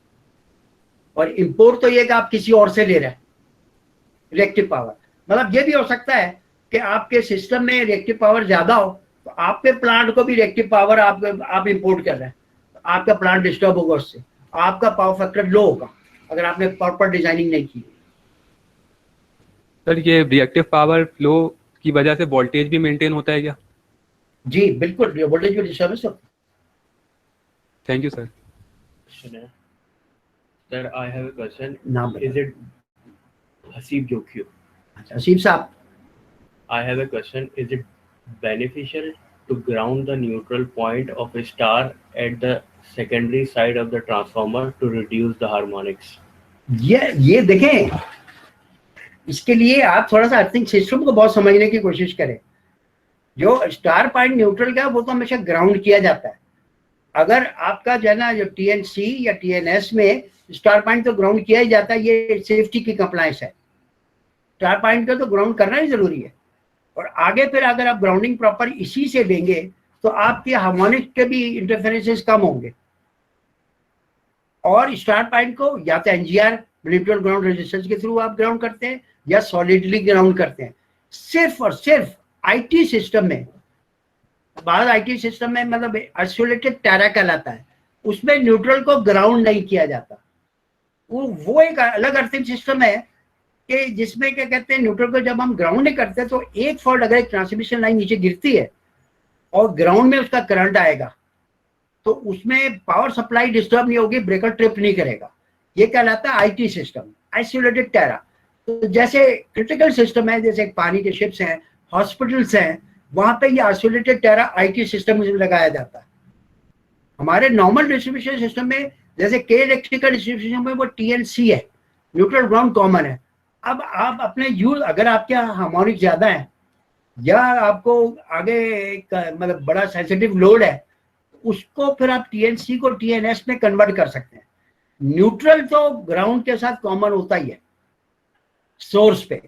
और इंपोर्ट तो ये कि आप किसी और से ले रहे हैं रिएक्टिव पावर। मतलब ये भी हो सकता है कि आपके सिस्टम में रिएक्टिव पावर ज्यादा हो तो आपके प्लांट को भी रिएक्टिव पावर आप इंपोर्ट कर रहे हैं, आपका प्लांट डिस्टर्ब होगा, उससे आपका पावर फैक्टर लो होगा अगर आपने प्रॉपर डिजाइनिंग नहीं की। सर ये रिएक्टिव पावर फ्लो की वजह से वोल्टेज भी मेंटेन होता है क्या? जी बिल्कुल, वोल्टेज भी डिस्टर्बेंस होता है। Thank you sir. Sir, I have a question. नाम बताइए। Is it Hasib Jokhio? अच्छा हसीब साहब, I have a question. Is it beneficial to ground the neutral point of a star at the secondary side of the transformer to reduce the harmonics? ये देखें, इसके लिए आप थोड़ा सा अर्थिंग सिस्टम को बहुत समझने की कोशिश करें। जो स्टार पॉइंट न्यूट्रल का वो तो हमेशा ग्राउंड किया जाता है। अगर आपका जो है ना, जो TNC या TNS में स्टार पॉइंट तो ग्राउंड किया ही जाता है, ये सेफ्टी की कंप्लायंस है। स्टार पॉइंट को तो ग्राउंड करना ही जरूरी है। और आगे फिर अगर आप ग्राउंडिंग प्रॉपर इसी से देंगे तो आपके हार्मोनिक के भी इंटरफेरेंसेस कम होंगे। और स्टार्ट पॉइंट को या तो एनजीआर न्यूट्रल ग्राउंड रेजिस्टेंस के थ्रू आप ग्राउंड करते हैं या सॉलिडली ग्राउंड करते हैं। सिर्फ और सिर्फ आईटी सिस्टम में, बाद आईटी सिस्टम में मतलब आइसोलेटेड टेरा कहलाता है, उसमें न्यूट्रल को ग्राउंड नहीं किया जाता। वो एक अलग अर्थिंग सिस्टम है कि जिसमें क्या कहते हैं, न्यूट्रल को जब हम ग्राउंड नहीं करते तो एक फॉल्ट अगर एक ट्रांसमिशन लाइन नीचे गिरती है और ग्राउंड में उसका करंट आएगा तो उसमें पावर सप्लाई डिस्टर्ब नहीं होगी, ब्रेकर ट्रिप नहीं करेगा। ये कहलाता है आईटी सिस्टम, आइसोलेटेड टेरा। तो जैसे क्रिटिकल सिस्टम है, जैसे पानी के शिप्स हैं, हॉस्पिटल्स हैं, वहां पे ये आइसोलेटेड टेरा आईटी सिस्टम में लगाया जाता है। हमारे नॉर्मल डिस्ट्रीब्यूशन सिस्टम में जैसे के इलेक्ट्रिकल डिस्ट्रीब्यूशन में वो टीएनसी है, न्यूट्रल ग्राउंड कॉमन है। अब आप अपने यूज, अगर आपके हार्मोनिक ज्यादा है या आपको आगे मतलब बड़ा सेंसिटिव लोड है, उसको फिर आप टीएनसी को टीएनएस में कन्वर्ट कर सकते हैं। न्यूट्रल तो ग्राउंड के साथ कॉमन होता ही है सोर्स पे।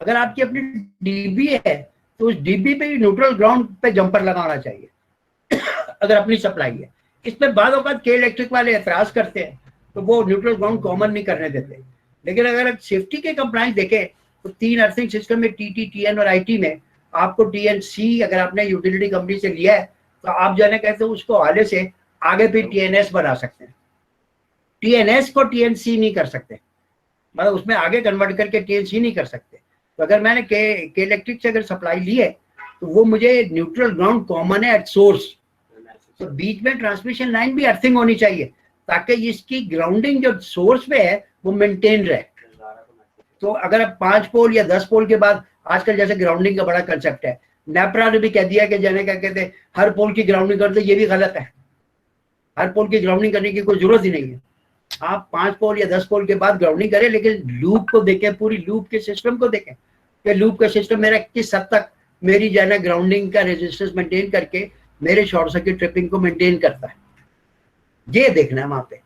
अगर आपकी अपनी डीबी है तो उस डीबी पे भी न्यूट्रल ग्राउंड पे जंपर लगाना चाहिए अगर अपनी सप्लाई है। इसमें बाद औक़ात के इलेक्ट्रिक वाले एतराज करते हैं तो वो न्यूट्रल ग्राउंड कॉमन नहीं करने देते। लेकिन अगर सेफ्टी के कंप्लायंस देखें तो 3 अर्थिंग सिस्टम में टीटी, टीएन और आईटी में आपको टीएनसी अगर आपने यूटिलिटी कंपनी से लिया है तो आप जाने कहते हैं उसको हाले से आगे भी टीएनएस बना सकते हैं। टीएनएस को टीएनसी नहीं कर सकते, मतलब उसमें आगे कन्वर्ट करके टीएनसी नहीं कर सकते। तो अगर मैंने के इलेक्ट्रिक से अगर सप्लाई ली है तो वो मुझे न्यूट्रल ग्राउंड कॉमन है एट सोर्स, तो बीच में ट्रांसमिशन लाइन भी अर्थिंग होनी चाहिए ताकि इसकी ग्राउंडिंग जो सोर्स पे है वो मेंटेन रहे। तो अगर आप 5 पोल या 10 पोल के बाद, आजकल जैसे ग्राउंडिंग का बड़ा कंसेप्ट है, नेपरा ने भी कह दिया कि जाने क्या कहते हैं हर पोल की ग्राउंडिंग कर दो, ये भी गलत है। हर पोल की ग्राउंडिंग करने की कोई जरूरत ही नहीं है। आप 5 पोल या 10 पोल के बाद ग्राउंडिंग करें, लेकिन लूप को देखें, पूरी लूप के सिस्टम को देखें कि लूप का सिस्टम मेरा किस हद तक मेरी जो है ना ग्राउंडिंग का रेजिस्टेंस मेंटेन करके मेरे शॉर्ट सर्किट ट्रिपिंग को मेंटेन करता है। ये देखना है वहां पे।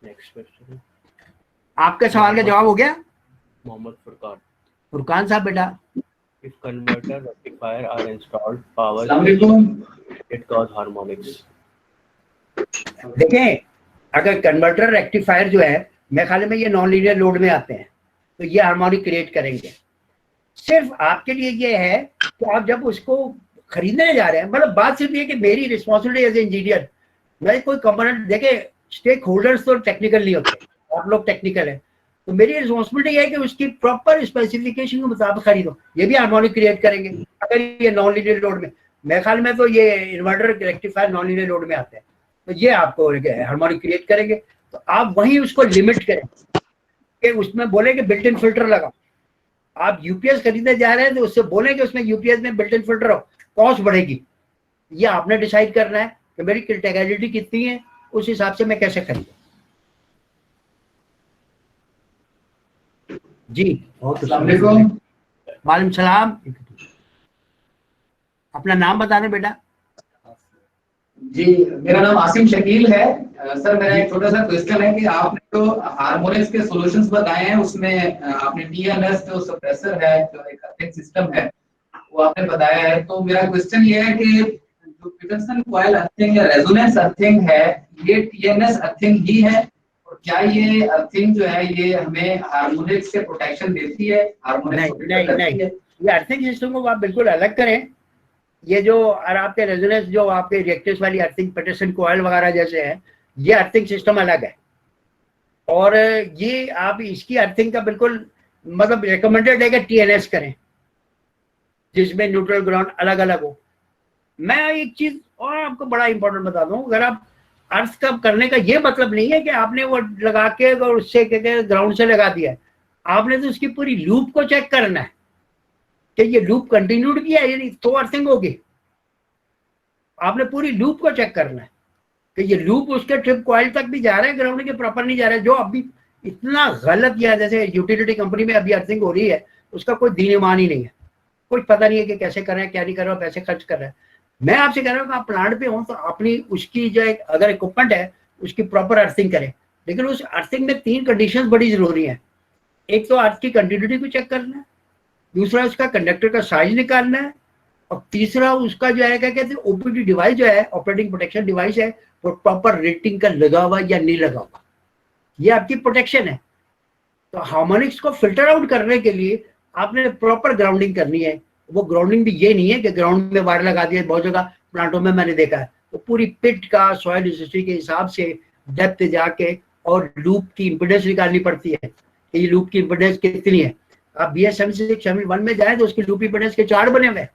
नेक्स्ट क्वेश्चन, आपके सवाल का जवाब हो गया मोहम्मद फुरकान। फुरकान साहब बेटा। If converter rectifier are installed, power it cause harmonics. देखें, अगर कन्वर्टर रेक्टिफायर जो है मेरे ख्याल में ये नॉन लीनियर लोड में आते हैं तो ये हार्मोनिक क्रिएट करेंगे। सिर्फ आपके लिए ये है कि आप जब उसको खरीदने जा रहे हैं, मतलब बात सिर्फ ये कि मेरी रिस्पॉन्सिबिलिटी एज इंजीनियर, मैं कोई कंपोनेंट देखे, स्टेक होल्डर्स तो टेक्निकल नहीं होते, आप लोग टेक्निकल है, तो मेरी रिस्पॉन्सिबिलिटी है कि उसकी प्रॉपर स्पेसिफिकेशन के मुताबिक खरीदो। ये भी हार्मोनिक क्रिएट करेंगे अगर ये नॉन लीनियर लोड में। मेरे ख्याल में तो ये inverter rectifier non linear load में आते हैं तो ये आपको हार्मोनिक क्रिएट करेंगे। तो आप वहीं उसको लिमिट करें कि उसमें बोले कि बिल्ट इन फिल्टर लगाओ। आप यूपीएस खरीदने जा रहे हैं तो उससे बोले कि उसमें यूपीएस में बिल्ट इन फिल्टर हो, कॉस्ट बढ़ेगी। ये आपने डिसाइड करना है कि मेरी क्रिटिकलिटी कितनी है, उस हिसाब से मैं कैसे खरीदूं। जी वालेकुम सलाम। अपना नाम बता दें बेटा। जी, मेरा नाम आसिम शकील है। सर मेरा एक छोटा सा क्वेश्चन है कि आपने जो हार्मोनिक्स के सॉल्यूशंस बताए हैं उसमें आपने टीएनएस जो सप्रेसर है, जो एक अर्थिंग सिस्टम है, वो आपने बताया है। तो मेरा क्वेश्चन ये है कि जो पीटरसन कॉइल अर्थिंग या रेजोनेंस अर्थिंग है, ये टीएनएस अर्थिंग ही है? और क्या ये अर्थिंग जो है ये हमें हार्मोनिक्स से प्रोटेक्शन देती है? हार्मोनिक्स नहीं, ये अर्थिंग सिस्टम को आप बिल्कुल अलग करें। ये जो और आपके रेजोनेंस जो आपके रिएक्टर्स वाली अर्थिंग, पीटरसन कॉइल वगैरह जैसे है, ये अर्थिंग सिस्टम अलग है। और ये आप इसकी अर्थिंग का बिल्कुल मतलब रिकमेंडेड है कि टीएनएस करें जिसमें न्यूट्रल ग्राउंड अलग अलग हो। मैं एक चीज और आपको बड़ा इंपॉर्टेंट बता दूं, अगर आप अर्थ का करने का ये मतलब नहीं है कि आपने वो लगा के और उससे ग्राउंड से लगा दिया है। आपने तो उसकी पूरी लूप को चेक करना है कि ये लूप कंटिन्यूड किया है, तो अर्थिंग होगी। आपने पूरी लूप को चेक करना है कि ये लूप उसके ट्रिप कॉइल तक भी जा रहा है, ग्राउंड के प्रॉपर नहीं जा रहा है। जो अभी इतना गलत किया, जैसे यूटिलिटी कंपनी में अभी अर्थिंग हो रही है, उसका कोई दीन ईमान ही नहीं है, कुछ पता नहीं है कि कैसे कर रहे हैं, क्या नहीं कर रहे हैं, पैसे खर्च कर रहे हैं। मैं आपसे कह रहा हूँ कि आप प्लांट पे हो तो अपनी उसकी जो अगर इक्विपमेंट है उसकी प्रॉपर अर्थिंग करें। लेकिन उस अर्थिंग में 3 कंडीशंस बड़ी जरूरी हैं। एक तो अर्थ की कंटिन्यूटी को चेक करना है, दूसरा उसका कंडक्टर का साइज निकालना है, और तीसरा उसका जो है क्या कहते हैं ओपीडी डिवाइस जो है, ऑपरेटिंग प्रोटेक्शन डिवाइस है, वो प्रॉपर रेटिंग का लगा हुआ या नहीं लगा हुआ, ये आपकी प्रोटेक्शन है। तो हार्मोनिक्स को फिल्टर आउट करने के लिए आपने प्रॉपर ग्राउंडिंग करनी है। वो ग्राउंडिंग भी ये नहीं है कि ग्राउंड में वायर लगा दिया, बहुत जगह प्लांटों में मैंने देखा है, तो पूरी पिट का सॉइल हिस्ट्री के हिसाब से डेप्थ जाके और लूप की इंपीडेंस निकालनी पड़ती है कि ये लूप की इंपीडेंस कितनी है। आप BS 7671 में जाए तो उसकी लूप इंपीडेंस के चार्ट बने हुए,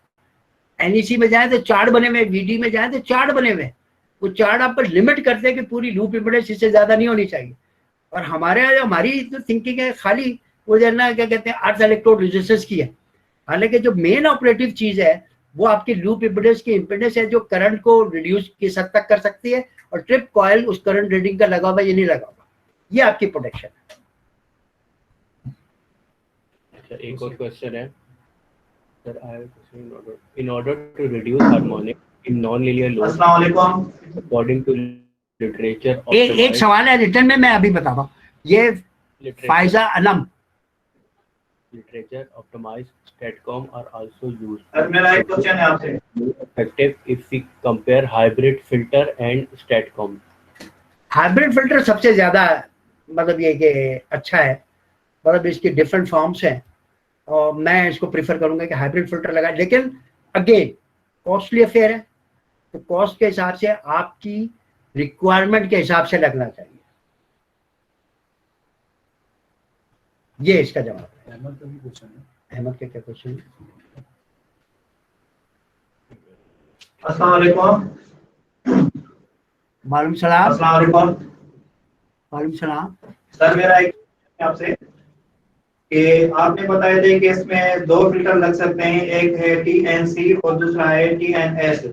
NEC में जाए तो चार्ट बने हुए, VD में जाए तो चार्ट बने हुए। वो चार्ट आप पर लिमिट करते हैं कि पूरी लूप इंपीडेंस इससे ज्यादा नहीं होनी चाहिए। और हमारे यहाँ हमारी जो थिंकिंग है खाली वो जो है ना क्या कहते हैं अर्थ इलेक्ट्रोड रेजिस्टेंस की है, हालांकि जो मेन ऑपरेटिव चीज है वो आपकी लूप इंपीडेंस की इंपीडेंस है, जो करंट को रिड्यूस किस हद तक कर सकती है, और ट्रिप कॉइल उस करंट रेटिंग का लगा हुआ ये नहीं लगा हुआ, ये आपकी प्रोटेक्शन है। अच्छा, एक और क्वेश्चन है sir, I have a question. In order to reduce harmonic in non linear load, अस्सलाम वालेकुम, अकॉर्डिंग टू लिटरेचर, एक सवाल है रिटर्न में, मैं अभी बताता हूँ। ये Faiza Anam, literature optimized STATCOM are also used. Sir मेरा एक क्वेश्चन है आपसे, Effective if we compare hybrid filter and STATCOM. Hybrid filter सबसे ज्यादा मतलब ये कि अच्छा है, मतलब इसकी डिफरेंट फॉर्म्स हैं और मैं इसको प्रीफर करूंगा कि हाइब्रिड फिल्टर लगा, लेकिन अगेन कॉस्टली अफेयर है, तो कॉस्ट के हिसाब से आपकी रिक्वायरमेंट के हिसाब से लगना चाहिए। ये इसका जवाब है। अहमद का भी क्वेश्चन है, अहमद का क्या क्वेश्चन है? अस्सलाम वालेकुम। वालेकुम सलाम। अस्सलाम वालेकुम। वालेकुम सलाम। सर मेरा एक क्वेश्चन है आपसे कि आपने बताया थे कि इसमें दो फिल्टर लग सकते हैं, एक है TNC और दूसरा है TNS।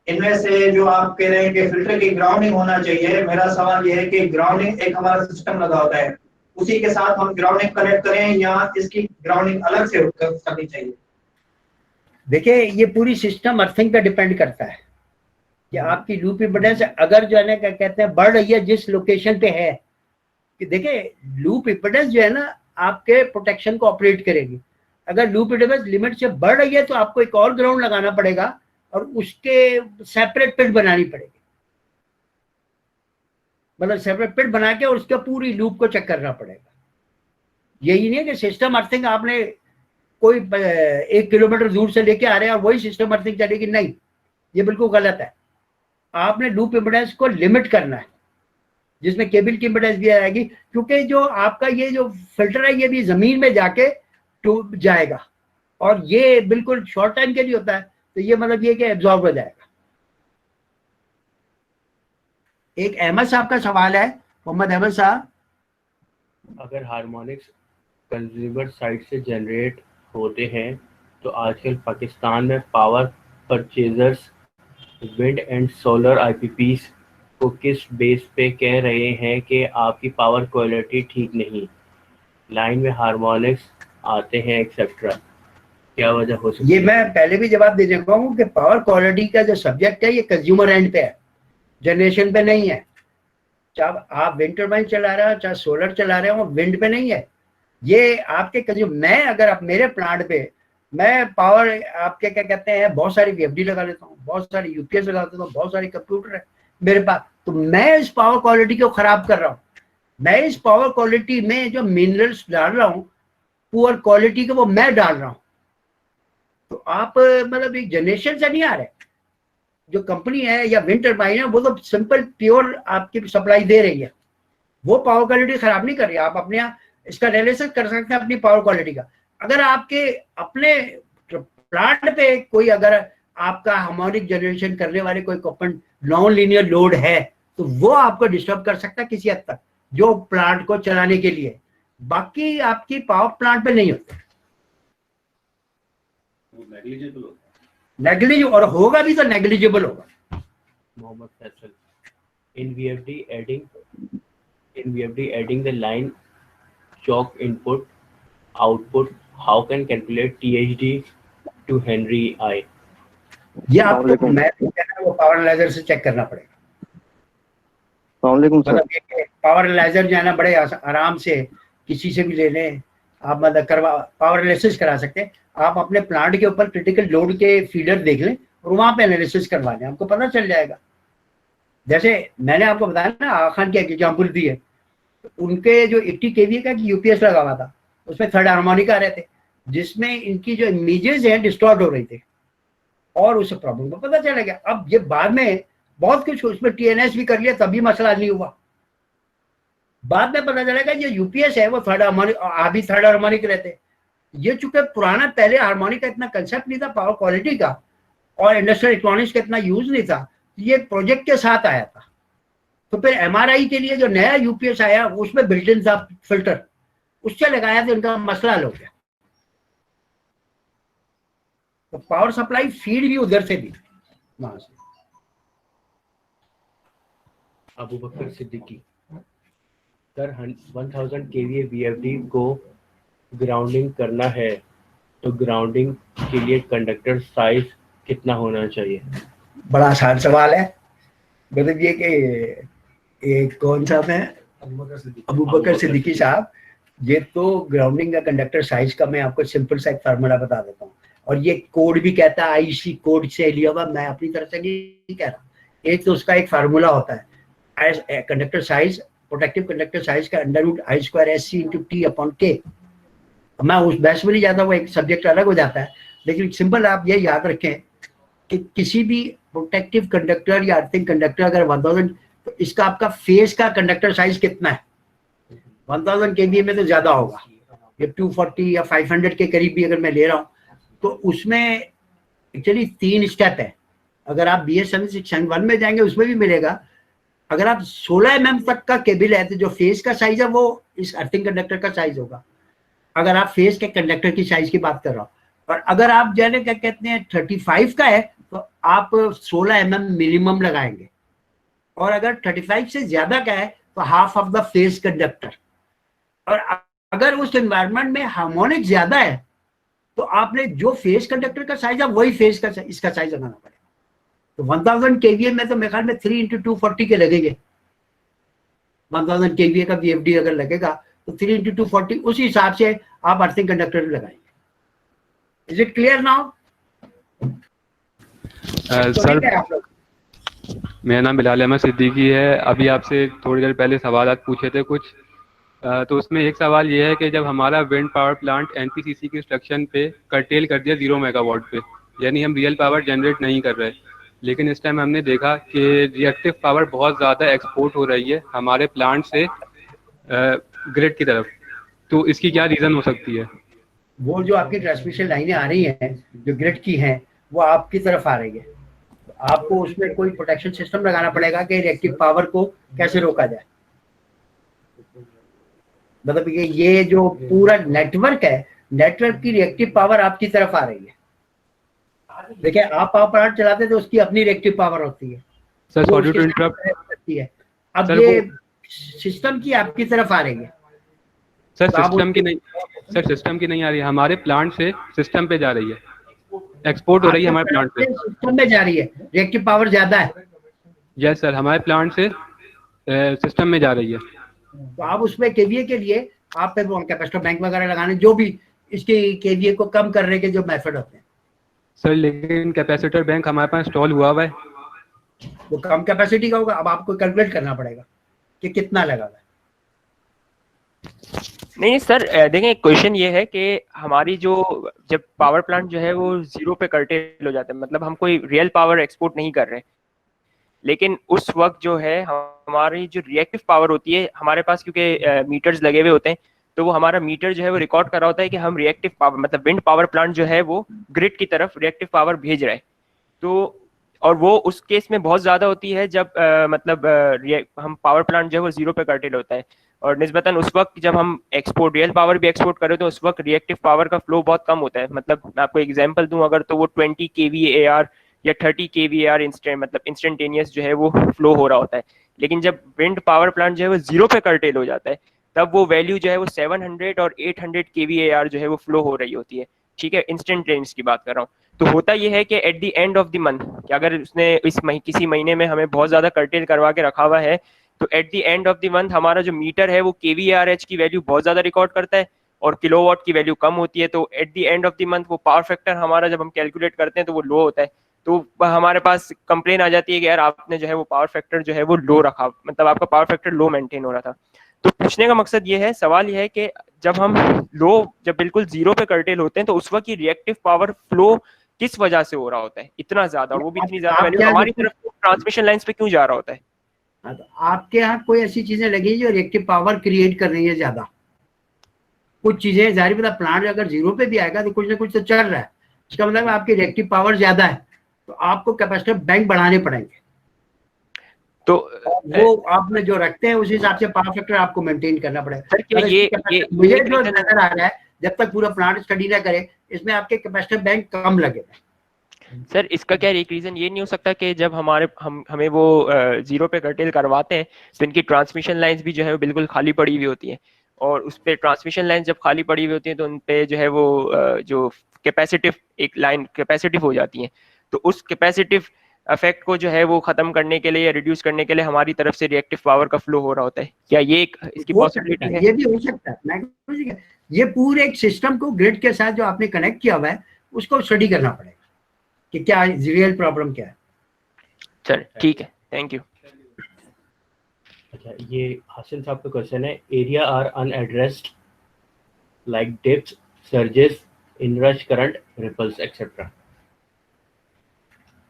इनमें से जो आप कह रहे हैं कि फिल्टर की ग्राउंडिंग होना चाहिए, मेरा सवाल यह है कि ग्राउंडिंग एक हमारा सिस्टम लगा होता है, उसी के साथ हम ग्राउंडिंग कनेक्ट करें या इसकी ग्राउंडिंग अलग से करनी चाहिए? देखिए ये पूरी सिस्टम अर्थिंग पे डिपेंड करता है कि आपकी लूप इंपीडेंस अगर जो है ना क्या कहते हैं बढ़ रही है जिस लोकेशन पे है, कि देखिए लूप इंपीडेंस जो है ना आपके प्रोटेक्शन को ऑपरेट करेगी। अगर लूप इंपीडेंस लिमिट से बढ़ रही है तो आपको एक और ग्राउंड लगाना पड़ेगा और उसके सेपरेट पिट बनानी पड़ेगी, मतलब सेपरेट पिट बना के और उसका पूरी लूप को चेक करना पड़ेगा। यही नहीं है कि सिस्टम अर्थिंग आपने कोई 1 किलोमीटर दूर से लेके आ रहे हैं और वही सिस्टम अर्थिंग चलेगी, नहीं, ये बिल्कुल गलत है। आपने लूप इंपीडेंस को लिमिट करना है जिसमें केबल की इंपीडेंस भी आएगी, क्योंकि जो आपका ये जो फिल्टर है ये भी जमीन में जाके टूट जाएगा और ये बिल्कुल शॉर्ट टाइम के लिए होता है, तो ये मतलब ये कि एब्जॉर्ब हो जाएगा। एक अहमद साहब का सवाल है, मोहम्मद अहमद साहब, अगर हार्मोनिक्स कंज्यूमर साइड से जनरेट होते हैं तो आजकल पाकिस्तान में power purchasers wind and solar IPPs को किस बेस पे कह रहे हैं कि आपकी पावर क्वालिटी ठीक नहीं, लाइन में हार्मोनिक्स आते हैं एक्सेट्रा, क्या वजह हो सकती है? ये मैं पहले भी जवाब दे चुका हूँ कि पावर क्वालिटी का जो सब्जेक्ट है ये कंज्यूमर एंड पे है, जनरेशन पे नहीं है। चाहे आप विंड टर्बाइन चला रहे हो चाहे सोलर चला रहे हो, विंड पे नहीं है, ये आपके कंज्यूमर। मैं अगर आप मेरे प्लांट पे मैं पावर आपके क्या कहते हैं बहुत सारी VFD लगा लेता हूँ, बहुत सारी UPS लगा देता हूँ, बहुत सारी कंप्यूटर है मेरे पास, तो मैं इस पावर क्वालिटी को खराब कर रहा हूँ। मैं इस पावर क्वालिटी में जो मिनरल्स डाल रहा हूँ पुअर क्वालिटी के वो मैं डाल रहा हूँ। तो आप मतलब एक जनरेशन से नहीं आ रहे, जो कंपनी है या विंड टर्बाइन है वो तो सिंपल प्योर आपकी सप्लाई दे रही है, वो पावर क्वालिटी खराब नहीं कर रही। आप अपने यहाँ इसका एनालिसिस कर सकते हैं अपनी पावर क्वालिटी का। अगर आपके अपने प्लांट पे कोई अगर आपका हार्मोनिक जनरेशन करने वाले कोई इक्विपमेंट नॉन लीनियर लोड है तो वो आपको डिस्टर्ब कर सकता है किसी हद तक, जो प्लांट को चलाने के लिए, बाकी आपकी पावर प्लांट पे नहीं होता, नेग्लिजिबल, और होगा भी तो नेग्लिजिबल होगा। Mohammad Faisal, in VFD adding the line chalk input output, how can calculate THD to Henry I? ये आपको मैं वो पावर एनालाइजर से चेक करना पड़ेगा। मतलब पावर एनालाइजर जो है ना बड़े आराम से किसी से भी ले लें, आप मतलब पावर एनालिसिस करा सकते हैं। आप अपने प्लांट के ऊपर क्रिटिकल लोड के फीडर देख लें और वहां पे एनालिसिस करवा लें, आपको पता चल जाएगा। जैसे मैंने आपको बताया ना, आखान की एग्जाम्पल दी है, उनके जो 80 kVA का यूपीएस लगा हुआ था, उसमें थर्ड हार्मोनिक आ रहे थे, जिसमें इनकी जो इमेजेस हैं डिस्टॉर्ट हो रही थी, और उस प्रॉब्लम को पता चला गया। अब ये बाद में बहुत कुछ उसमें टीएनएस भी कर लिया, तभी मसला नहीं हुआ। बाद में पता चलेगा ये यूपीएस है वो थर्ड हार्मोनिक, अभी थर्ड हार्मोनिक रहते। ये चूंकि पुराना पहले हार्मोनिक का इतना कंसेप्ट नहीं था पावर क्वालिटी का, और इंडस्ट्रियल इलेक्ट्रॉनिक्स का इतना यूज नहीं था, ये प्रोजेक्ट के साथ आया था। तो फिर एमआरआई के लिए जो नया यूपीएस आया उसमें बिल्ट इन था फिल्टर, उससे लगाया तो इनका मसला हल हो गया। तो पावर सप्लाई फीड भी उधर से भी वहां से। अबू बकर सिद्दीकी सर, 1000 kVA VFD को ग्राउंडिंग करना है तो ग्राउंडिंग के लिए कंडक्टर साइज कितना होना चाहिए? बड़ा आसान सवाल है। मतलब ये कि कौन साहब है, अबू बकर सिद्दीकी साहब, ये तो ग्राउंडिंग का कंडक्टर साइज का मैं आपको सिंपल सा एक फार्मूला बता देता हूँ, और ये कोड भी कहता है, आईसी कोड से लिया हुआ, मैं अपनी तरफ से नहीं कह रहा। एक तो उसका एक फार्मूला होता है conductor size, protective conductor size का √I² SC/T/K। मैं उस बहस में नहीं जाता, वो एक सब्जेक्ट अलग हो जाता है, लेकिन सिंपल आप ये याद रखें कि किसी भी प्रोटेक्टिव कंडक्टर या अर्थिंग कंडक्टर अगर 1000, तो इसका आपका फेस का कंडक्टर साइज कितना है? 1000 kVA में तो ज्यादा होगा, ये 240 या 500 के करीब भी अगर मैं ले रहा हूँ, तो उसमें एक्चुअली 3 स्टेप है। अगर आप BS-7671 में जाएंगे उसमें भी मिलेगा। अगर आप 16 mm तक का केबल है तो जो फेस का साइज है वो इस अर्थिंग कंडक्टर का साइज होगा, अगर आप फेस के कंडक्टर की साइज की बात कर रहा हो। और अगर आप जाने क्या कहते हैं 35 का है तो आप 16 mm मिनिमम लगाएंगे, और अगर 35 से ज्यादा का है तो half of the face conductor. और अगर उस एनवायरनमेंट में हार्मोनिक ज्यादा है तो आपने जो फेस कंडक्टर का साइज है वही फेस का इसका साइज लगाना पड़ेगा। तो 1000 kVA में तो मेरे ख्याल में 3x240 के लगेंगे। 1000 kVA का VFD अगर लगेगा तो 3x240 उस हिसाब से आप अर्थिंग कंडक्टर लगाएंगे। Is it clear now? Sir, मेरा नाम बिलाल अहमद सिद्दीकी है। अभी आपसे थोड़ी देर पहले सवाल पूछे थे कुछ, तो उसमें एक सवाल ये है कि जब हमारा विंड पावर प्लांट एनपीसीसी की इंस्ट्रक्शन पे कर्टेल कर दिया 0 मेगावाट पे, यानी हम रियल पावर जनरेट नहीं कर रहे, लेकिन इस टाइम हमने देखा कि रिएक्टिव पावर बहुत ज़्यादा एक्सपोर्ट हो रही है हमारे प्लांट से ग्रिड की तरफ, तो इसकी क्या रीज़न हो सकती है? वो जो आपकी ट्रांसमिशन लाइनें आ रही हैं जो ग्रिड की हैं वो आपकी तरफ आ रही है, तो आपको उसमें कोई प्रोटेक्शन सिस्टम लगाना पड़ेगा कि रिएक्टिव पावर को कैसे रोका जाए। मतलब ये जो पूरा नेटवर्क है, नेटवर्क की रिएक्टिव पावर आपकी तरफ आ रही है। देखिए, आप पावर प्लांट चलाते तो उसकी अपनी रिएक्टिव पावर होती है, सर सॉरी टू इंटरप्ट है। अब ये सिस्टम की आपकी तरफ आ रही है। सर सिस्टम की नहीं, सर सिस्टम की नहीं आ रही है, हमारे प्लांट से सिस्टम पे जा रही है, एक्सपोर्ट हो रही है हमारे प्लांट से, सिस्टम में जा रही है, रिएक्टिव पावर ज्यादा है। यस सर, हमारे प्लांट से सिस्टम में जा रही है। तो आप उसमें केवीए के लिए आप कैपेसिटर बैंक वगैरह लगाने, जो भी इसके केवीए को कम करने के जो मेथड होते हैं। सर लेकिन कैपेसिटर बैंक हमारे पास इंस्टॉल हुआ हुआ है, वो कम कैपेसिटी का होगा। अब आपको कैलकुलेट करना पड़ेगा कि कितना लगा हुआ है। नहीं सर, देखें क्वेश्चन ये है कि हमारी जो जब पावर प्लांट जो है वो 0 पे कर्टेल हो जाता है, मतलब हम कोई रियल पावर एक्सपोर्ट नहीं कर रहे, लेकिन उस वक्त जो है हमारी जो रिएक्टिव पावर होती है हमारे पास, क्योंकि मीटर्स लगे हुए होते हैं, तो वो हमारा मीटर जो है वो रिकॉर्ड कर रहा होता है कि हम रिएक्टिव पावर, मतलब विंड पावर प्लांट जो है वो ग्रिड की तरफ रिएक्टिव पावर भेज रहा है। तो और वो उस केस में बहुत ज़्यादा होती है जब हम पावर प्लांट जो है वो 0 पे कर्टेल होता है, और निस्बतन उस वक्त जब हम एक्सपोर्ट रियल पावर भी एक्सपोर्ट करें तो उस वक्त रिएक्टिव पावर का फ्लो बहुत कम होता है। मतलब मैं आपको एग्जांपल दूं अगर, तो वो 20 kVAR या 30 kVAR इंस्टेंटेनियस जो है वो फ्लो हो रहा होता है। लेकिन जब विंड पावर प्लांट जो है वो 0 पे कर्टेल हो जाता है तब वो वैल्यू जो है वो 700 और 800 kVAR जो है वो फ्लो हो रही होती है। ठीक है, इंस्टेंटेनियस की बात कर रहा हूँ। तो होता ये है कि at the end of the month, कि अगर उसने किसी महीने में हमें बहुत ज़्यादा कर्टेल करवा के रखा हुआ है, तो at the end of the month हमारा जो मीटर है वो kVARH की वैल्यू बहुत ज़्यादा रिकॉर्ड करता है, और किलोवाट की वैल्यू कम होती है, तो at the end of the month वो पावर फैक्टर हमारा जब हम कैलकुलेट करते हैं तो वो लो होता है। तो हमारे पास कंप्लेन आ जाती है कि यार आपने जो है वो पावर फैक्टर जो है वो लो रखा, मतलब आपका पावर फैक्टर लो मेंटेन हो रहा था। तो पूछने का मकसद ये है, सवाल ये है कि जब हम जब बिल्कुल जीरो पे कर्टेल होते हैं तो उस वक्त की रिएक्टिव पावर फ्लो किस वजह से हो रहा होता है इतना ज्यादा, और वो भी इतनी ज्यादा वैल्यू हमारी तरफ ट्रांसमिशन लाइंस पे क्यों जा रहा होता है? तो आपके यहाँ कोई ऐसी चीजें लगी जो रिएक्टिव पावर क्रिएट कर रही है ज्यादा? कुछ चीजें जाहिर पता, प्लांट अगर जीरो पे भी आएगा तो कुछ ना कुछ तो चल रहा है, इसका मतलब आपकी रिएक्टिव पावर ज्यादा है, तो आपको कैपेसिटर बैंक बढ़ाने पड़ेंगे। तो वो आपने जो रखते हैं उस हिसाब से पावर फैक्टर आपको मेंटेन करना पड़ेगा। मुझे जो नजर आ रहा है, जब तक पूरा प्लांट स्टडी ना करे, इसमें आपके कैपेसिटर बैंक कम लगेगा। सर इसका क्या एक रीजन ये नहीं हो सकता कि जब हमें वो जीरो पे कर्टेल करवाते हैं तो इनकी ट्रांसमिशन लाइंस भी जो है वो बिल्कुल खाली पड़ी हुई होती है, और उस पे ट्रांसमिशन लाइन जब खाली पड़ी हुई होती है तो उन पे जो है वो जो कैपेसिटिव एक लाइन कैपेसिटिव हो जाती है, तो उस कैपेसिटिव इफेक्ट को जो है वो खत्म करने के लिए या रिड्यूस करने के लिए हमारी तरफ से रिएक्टिव पावर का फ्लो हो रहा होता है। क्या ये एक इसकी पॉसिबिलिटी है? ये भी हो सकता है। मैं ये पूरे एक सिस्टम को ग्रिड के साथ जो आपने कनेक्ट किया हुआ है उसको स्टडी करना पड़ेगा कि क्या रियल प्रॉब्लम क्या है। चल ठीक है, थैंक यू। अच्छा, ये हासिल साहब का क्वेश्चन है, area are unaddressed like dips, surges, inrush current, ripples etcetera.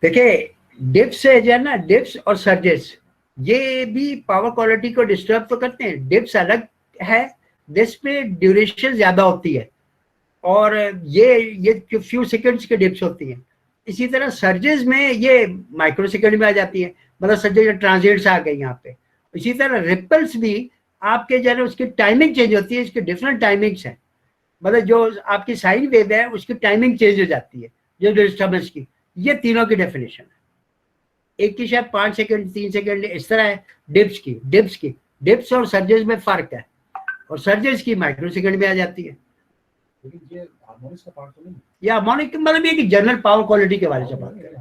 देखिए डिप्स से जो है ना, डिप्स और सर्जेस ये भी पावर क्वालिटी को डिस्टर्ब तो करते हैं। डिप्स अलग है, डिप्स पे ड्यूरेशन ज्यादा होती है और ये फ्यू सेकंड्स के डिप्स होती हैं। इसी तरह सर्जेस में ये माइक्रो सेकंड में आ जाती है, मतलब सर्जेस ट्रांजिट्स आ गई यहाँ पे। इसी तरह रिपल्स भी आपके जो है उसकी टाइमिंग चेंज होती है, इसके डिफरेंट टाइमिंग्स हैं, मतलब जो आपकी साइन वेव है उसकी टाइमिंग चेंज हो जाती है जो डिस्टर्बेंस की। ये तीनों की डेफिनेशन है, एक की शायद 5 सेकंड 3 सेकंड इस तरह है डिप्स की। डिप्स और सर्जेस में फर्क है, और सर्जेस की माइक्रो सेकंड में आ जाती है। लेकिन ये हार्मोनिक्स का पार्ट तो नहीं, ये हार्मोनिक मतलब ये कि जनरल पावर क्वालिटी के बारे में बात कर रहे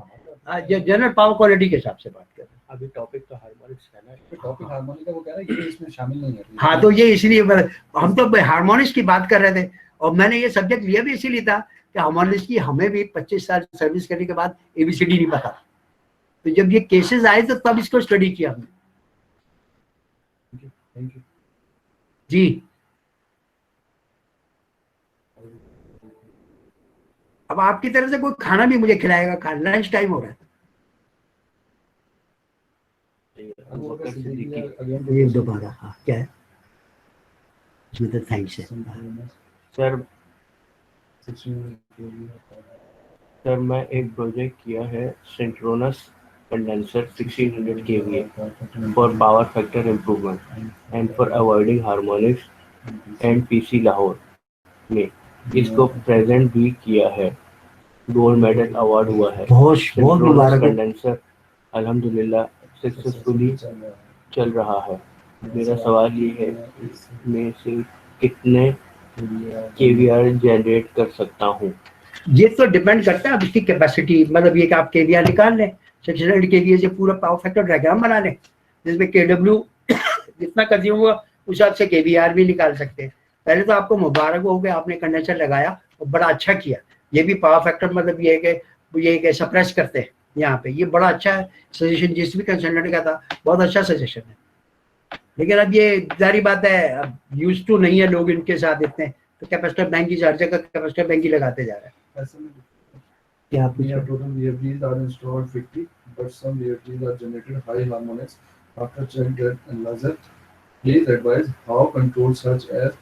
हैं, जनरल पावर क्वालिटी के हिसाब से बात कर रहे हैं। अभी टॉपिक तो हार्मोनिक्स है ना, टॉपिक हार्मोनिक का वो कह रहा है ये इसमें शामिल नहीं है। हाँ, तो ये इसलिए हम तो हार्मोनिक्स की बात कर रहे थे, और मैंने ये सब्जेक्ट लिया भी इसीलिए था कि हार्मोनिक्स की हमें भी 25 साल सर्विस करने के बाद एबीसीडी नहीं पता, तो जब ये केसेस आए तो तब इसको स्टडी किया हमने। थैंक यू जी। अब आपकी तरफ से कोई खाना भी मुझे खिलाएगा, लंच टाइम हो रहा है। ये दोबारा हाँ क्या है इसमें तो थैंक्स है सर मैं एक प्रोजेक्ट किया है synchronous condenser 1600 kVA for power factor improvement and for avoiding harmonics and PC Lahore में इसको प्रेजेंट भी किया है, गोल्ड मेडल अवार्ड हुआ है। बहुत मुबारक। कंडेंसर अल्हम्दुलिल्लाह सक्सेसफुली चल रहा है। मेरा सवाल ये है, मैं से कितने केवीआर जनरेट कर सकता हूँ? ये तो डिपेंड करता है अब इसकी कैपेसिटी, मतलब ये कि आप केवीआर निकाल लें 600 केवीए से पूरा पावर फैक्टर डायग्राम बना लें जिसमें केडब्ल्यू जितना कंज्यूम हुआ उस हिसाब से केवीआर भी निकाल सकते हैं। पहले तो आपको मुबारक हो गया, आपने कंडेंसर लगाया और बड़ा अच्छा किया। ये भी पावर फैक्टर मतलब ये है कि सप्रेस करते हैं यहाँ पे, ये बड़ा अच्छा है सजेशन, जिस भी कंसल्टेंट का था बहुत अच्छा सजेशन है। लेकिन अब ये जारी बात है, अब यूज टू नहीं है लोग इनके साथ इतने, तो कैपेसिटर बैंक की हर जगह कैपेसिटर बैंक ही लगाते जा रहे हैं। क्या आप total VFDs are installed 50, but some VFDs are generated high harmonics after check that analyzer. Please advise how control such as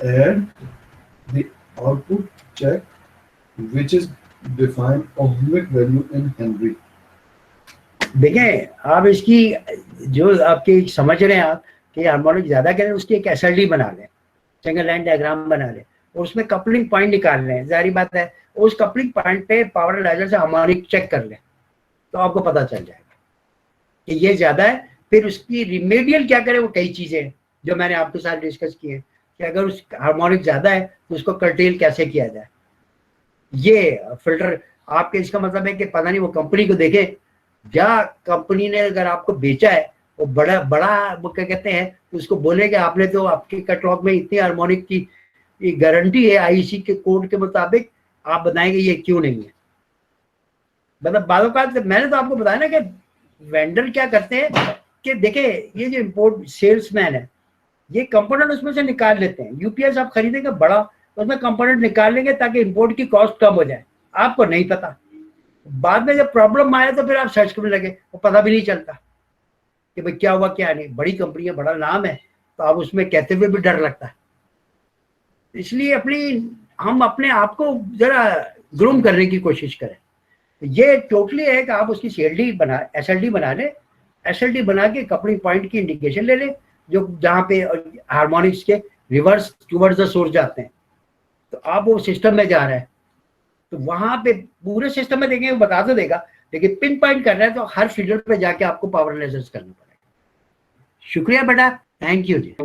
add the output check, which is defined ohmic value in Henry. देखें आप इसकी जो आपके समझ रहे हैं आप कि हार्मोनिक ज्यादा करें, उसकी एक एसएलडी बना लें, सिंगल लाइन डायग्राम बना लें और उसमें कपलिंग पॉइंट निकाल लें। जारी बात है उस कपलिंग पॉइंट पे पावर एनालाइजर से हार्मोनिक चेक कर लें तो आपको पता चल जाएगा कि ये ज्यादा है। फिर उसकी रिमेडियल क्या करें, वो कई चीजें हैं जो मैंने आपके साथ डिस्कस की है कि अगर उस हार्मोनिक ज्यादा है तो उसको कर्टेल कैसे किया जाए। ये फिल्टर आपके, इसका मतलब है कि पता नहीं वो कंपनी को देखे, या कंपनी ने अगर आपको बेचा है वो बड़ा बड़ा वो क्या कहते हैं, उसको बोलेगा आपने तो आपके कैटलॉग में इतनी हार्मोनिक की गारंटी है आईसी के कोड के मुताबिक, आप बताएंगे ये क्यों नहीं है। मतलब बालों का मैंने तो आपको बताया ना कि वेंडर क्या करते हैं कि देखे ये जो इम्पोर्ट सेल्समैन है ये कंपोनेंट उसमें से निकाल लेते हैं। यूपीएस आप खरीदेंगे बड़ा तो उसमें कंपोनेंट निकाल लेंगे ताकि इंपोर्ट की कॉस्ट कम हो जाए, आपको नहीं पता। बाद में जब प्रॉब्लम आया तो फिर आप सर्च करने लगे, वो पता भी नहीं चलता कि भाई क्या हुआ क्या नहीं। बड़ी कंपनी है, बड़ा नाम है, तो आप उसमें कहते हुए भी डर लगता है। इसलिए हम अपने आप को जरा ग्रूम करने की कोशिश करें। ये टोटली है कि आप उसकी एसएलडी बना लें, एसएलडी बना के कपलिंग पॉइंट की इंडिकेशन ले लें जो जहाँ पे हार्मोनिक्स के रिवर्स टूवर्ड्स द सोर्स जाते हैं, तो आप वो सिस्टम में जा रहा है तो वहां पे पूरे सिस्टम में देखेंगे वो बता तो देगा, लेकिन पिन पॉइंट कर रहा है तो हर फील्डर पे जाके आपको पावर एनालिसिस करना पड़ेगा। शुक्रिया बेटा, थैंक यू जी।